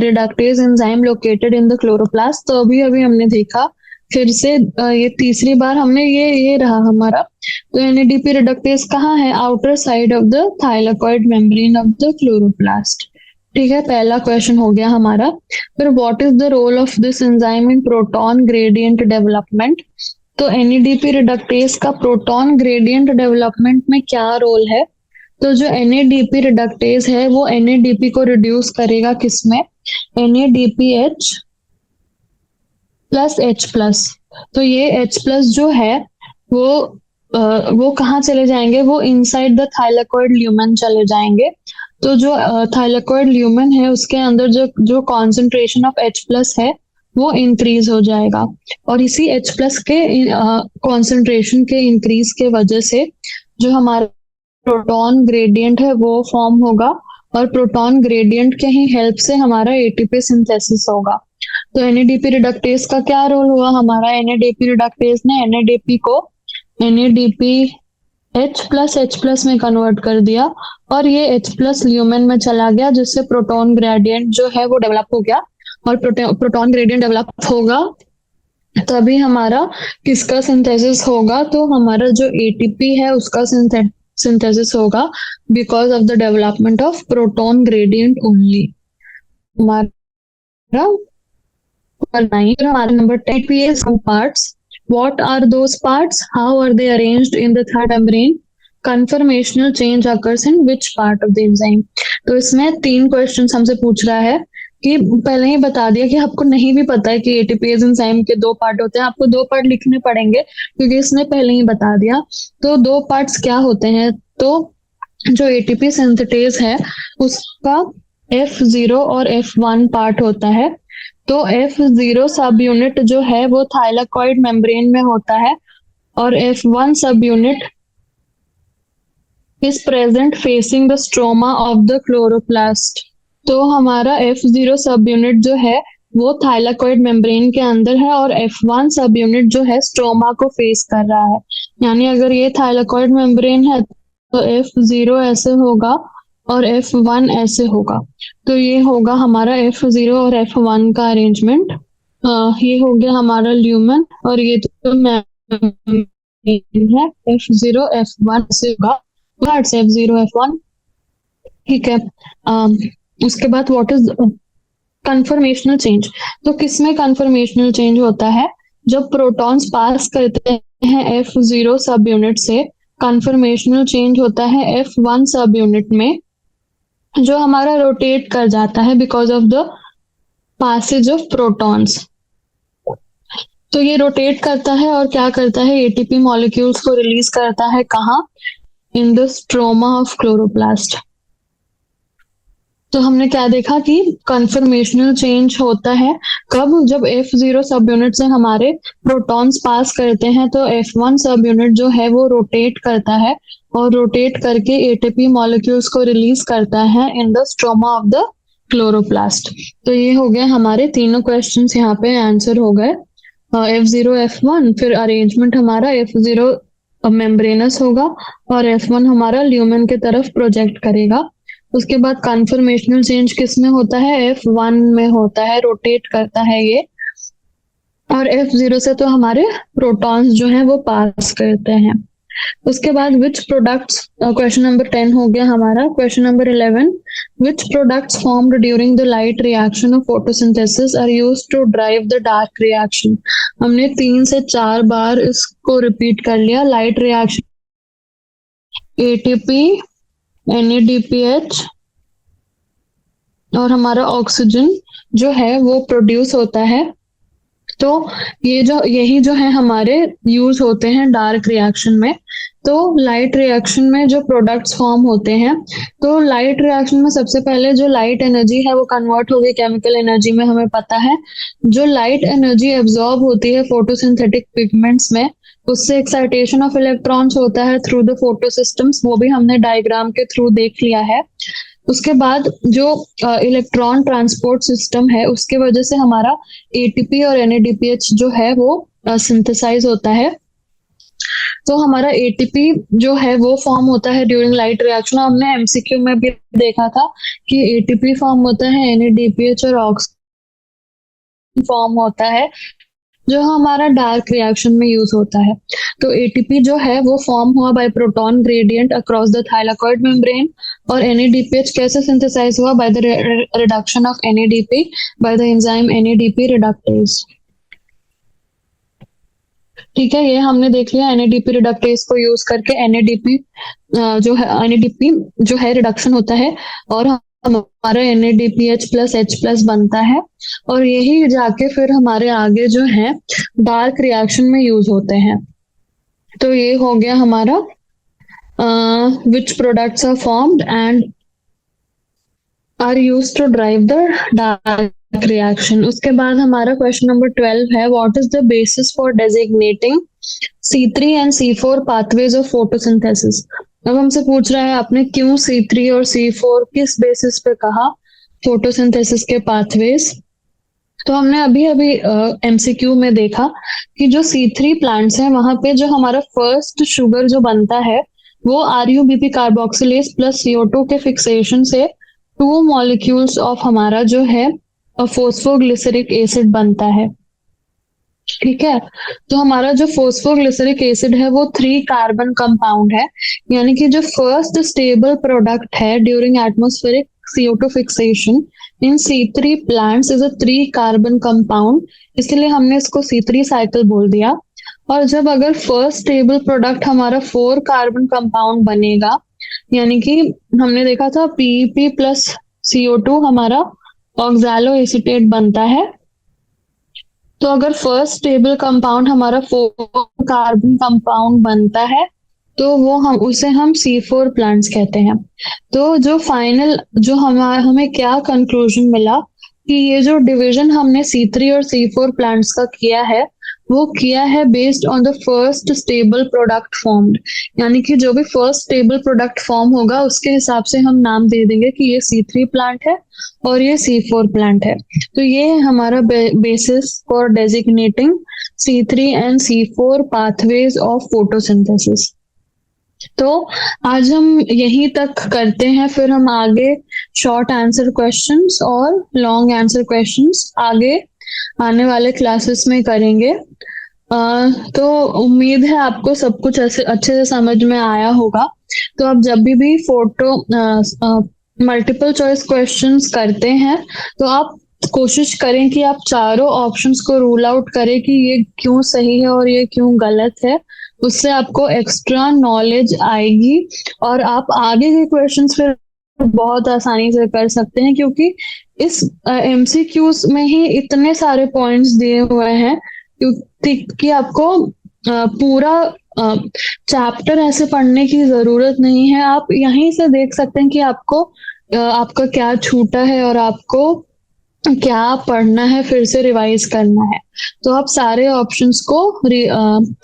reductase enzyme located in the chloroplast. तो अभी अभी हमने देखा, फिर से ये तीसरी बार हमने ये रहा हमारा। तो NADP रिडक्टेज कहाँ है? Outer side of the thylakoid membrane of the chloroplast, ठीक है। पहला क्वेश्चन हो गया हमारा। फिर what is the role of this enzyme in proton gradient development. तो NADP रिडक्टेज का प्रोटॉन ग्रेडियंट डेवलपमेंट में क्या रोल है? तो जो NADP रिडक्टेज है वो NADP को रिड्यूस करेगा किसमें? NADPH plus H plus. तो ये H प्लस जो है वो कहाँ चले जाएंगे? वो इनसाइड द थाइलाकॉइड ल्यूमेन चले जाएंगे। तो जो थाइलाकॉइड ल्यूमेन है उसके अंदर जो कॉन्सेंट्रेशन ऑफ H प्लस है वो इंक्रीज हो जाएगा। और इसी H प्लस के कॉन्सेंट्रेशन के इंक्रीज के वजह से जो हमारा प्रोटॉन ग्रेडियंट है वो फॉर्म होगा। और प्रोटॉन ग्रेडियंट के ही हेल्प से हमारा ATP सिंथेसिस होगा। तो NADP रिडक्टेज का क्या रोल हुआ हमारा? NADP रिडक्टेज ने NADP को NADPH+H+ में कन्वर्ट कर दिया और ये H+ ल्यूमेन में चला गया, जिससे प्रोटॉन ग्रेडियंट जो है वो डेवलप हो गया। और प्रोटॉन ग्रेडियंट डेवलप होगा तभी हमारा किसका सिंथेसिस होगा, तो हमारा जो ATP है उसका सिंथेसिस होगा because of the development of proton gradient only. हमारा हमारा number 10 ATP some parts. What are those parts? How are they arranged in the third membrane? Conformational change occurs in which part of the enzyme? तो इसमें 3 questions हमसे पूछ रहा है कि पहले ही बता दिया कि आपको नहीं भी पता है कि एटीपीएज एंजाइम के 2 पार्ट होते हैं, आपको 2 पार्ट लिखने पड़ेंगे क्योंकि इसने पहले ही बता दिया। तो 2 पार्ट्स क्या होते हैं, तो जो एटीपी सिंथेटेज है उसका F0 और F1 पार्ट होता है। तो F0 सब यूनिट जो है वो थाइलाकॉइड मेम्ब्रेन में होता है और F1 सब unit is present facing the stroma of the chloroplast. तो हमारा F0 सब यूनिट जो है वो थाइलाकॉइड मेम्ब्रेन के अंदर है और F1 सब यूनिट जो है स्ट्रोमा को फेस कर रहा है। यानी अगर ये थाइलाकॉइड मेम्ब्रेन है तो F0 ऐसे होगा और F1 ऐसे होगा। तो ये होगा हमारा F0 और F1 का अरेंजमेंट। ये हो गया हमारा ल्यूमेन और ये तो है F0 F1 से होगा, F0 F1। ठीक है। उसके बाद व्हाट इज कन्फर्मेशनल चेंज। तो किसमें कन्फर्मेशनल चेंज होता है, जब प्रोटॉन्स पास करते हैं F0 सब यूनिट से, कन्फर्मेशनल चेंज होता है F1 सब यूनिट में, जो हमारा रोटेट कर जाता है because of the passage of protons. तो ये रोटेट करता है और क्या करता है, एटीपी मॉलिक्यूल्स को रिलीज करता है कहाँ, in the stroma of chloroplast. तो हमने क्या देखा कि कन्फर्मेशनल चेंज होता है कब, जब F0 सब यूनिट से हमारे प्रोटॉन्स पास करते हैं तो F1 सब यूनिट जो है वो रोटेट करता है और रोटेट करके एटीपी मॉलिक्यूल्स को रिलीज करता है in the stroma of the chloroplast. तो ये हो गया हमारे तीनों क्वेश्चंस यहाँ पे आंसर हो गए। F0 F1, फिर अरेंजमेंट हमारा F0 मेम्ब्रेनस होगा और F1 हमारा ल्यूमेन के तरफ प्रोजेक्ट करेगा। उसके बाद कन्फर्मेशनल चेंज किस में होता है, F1 में होता है, रोटेट करता है ये। और F0 से तो हमारे प्रोटॉन्स जो हैं वो पास करते हैं। उसके बाद विच प्रोडक्ट्स, क्वेश्चन नंबर 10 हो गया हमारा। Question number 11, which products formed during the light reaction of photosynthesis are used to drive the dark reaction. हमने 3 से 4 बार इसको रिपीट कर लिया। लाइट रिएक्शन ATP NADPH और हमारा ऑक्सीजन जो है वो प्रोड्यूस होता है। तो यही जो है हमारे यूज होते हैं डार्क रिएक्शन में। तो लाइट रिएक्शन में जो प्रोडक्ट्स फॉर्म होते हैं, तो लाइट रिएक्शन में सबसे पहले जो लाइट एनर्जी है वो कन्वर्ट होगी केमिकल एनर्जी में। हमें पता है जो लाइट एनर्जी एब्जॉर्ब होती है फोटोसिंथेटिक पिगमेंट्स में, उससे एक्साइटेशन ऑफ इलेक्ट्रॉन्स होता है थ्रू द फोटो सिस्टम्स, वो भी हमने डायग्राम के थ्रू देख लिया है। उसके बाद जो इलेक्ट्रॉन ट्रांसपोर्ट सिस्टम है उसके वजह से हमारा ATP और NADPH जो है वो सिंथेसाइज होता है। तो हमारा ATP जो है वो फॉर्म होता है ड्यूरिंग लाइट रिएक्शन। हमने MCQ में भी देखा था कि ATP फॉर्म होता है, NADPH और ऑक्सीजन फॉर्म होता है, जो हमारा डार्क रिएक्शन में यूज होता है। तो ATP जो है वो फॉर्म हुआ by proton gradient across the thylakoid membrane और NADPH कैसे सिंथेसाइज हुआ, by the reduction of NADP by the enzyme NADP reductase. ठीक है, ये हमने देख लिया। NADP रिडक्टेज को यूज करके NADP जो है रिडक्शन होता है और हमारा NADPH+H+ बनता है और यही जाके फिर हमारे आगे जो है डार्क रिएक्शन में यूज होते हैं। तो ये हो गया हमारा which products are formed and are used to drive the dark reaction. उसके बाद हमारा क्वेश्चन नंबर 12 है, what is the basis for designating C3 and C4 pathways of photosynthesis. अब हमसे पूछ रहा है आपने क्यों C3 और C4 किस बेसिस पे कहा फोटोसिंथेसिस के पाथवेज। तो हमने अभी अभी एमसीक्यू में देखा कि जो C3 प्लांट्स हैं वहां पे जो हमारा फर्स्ट शुगर जो बनता है वो RuBP कार्बोक्सिलेज प्लस CO2 के फिक्सेशन से 2 मॉलिक्यूल्स ऑफ हमारा जो है फोस्फोग्लिसरिक एसिड बनता है। ठीक है। तो हमारा जो फोस्फोग्लिसरिक एसिड है वो 3 कार्बन कंपाउंड है, यानी कि जो फर्स्ट स्टेबल प्रोडक्ट है during atmospheric CO2 fixation in C3 plants is a 3 carbon compound, इसलिए हमने इसको C3 साइकिल बोल दिया। और जब अगर फर्स्ट स्टेबल प्रोडक्ट हमारा 4 कार्बन कंपाउंड बनेगा, यानी कि हमने देखा था PEP प्लस CO2 हमारा ऑक्सैलो एसीटेट बनता है। तो अगर फर्स्ट स्टेबल कंपाउंड हमारा 4 कार्बन कंपाउंड बनता है तो वो हम C4 प्लांट्स कहते हैं। तो जो फाइनल जो हमें क्या कंक्लूजन मिला कि ये जो डिवीजन हमने C3 और C4 प्लांट्स का किया है वो किया है based on the first stable product formed, यानी कि जो भी फर्स्ट स्टेबल प्रोडक्ट फॉर्म होगा उसके हिसाब से हम नाम दे देंगे कि ये C3 प्लांट है और ये C4 प्लांट है। तो ये है हमारा basis for designating C3 and C4 pathways of photosynthesis. तो आज हम यहीं तक करते हैं, फिर हम आगे शॉर्ट आंसर क्वेश्चंस और लॉन्ग आंसर क्वेश्चंस आगे आने वाले क्लासेस में करेंगे। तो उम्मीद है आपको सब कुछ ऐसे अच्छे से समझ में आया होगा। तो आप जब भी फोटो मल्टीपल चॉइस क्वेश्चंस करते हैं तो आप कोशिश करें कि आप चारों ऑप्शंस को रूल आउट करें कि ये क्यों सही है और ये क्यों गलत है। उससे आपको एक्स्ट्रा नॉलेज आएगी और आप आगे के क्वेश्चंस फिर बहुत आसानी से कर सकते हैं, क्योंकि इस MCQs में ही इतने सारे पॉइंट्स दिए हुए हैं कि आपको पूरा चैप्टर ऐसे पढ़ने की जरूरत नहीं है। आप यहीं से देख सकते हैं कि आपको आपका क्या छूटा है और आपको क्या पढ़ना है, फिर से रिवाइज करना है। तो आप सारे ऑप्शंस को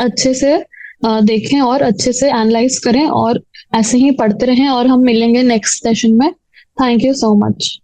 अच्छे से देखें और अच्छे से एनालाइज करें और ऐसे ही पढ़ते रहें और हम मिलेंगे नेक्स्ट सेशन में। Thank you so much.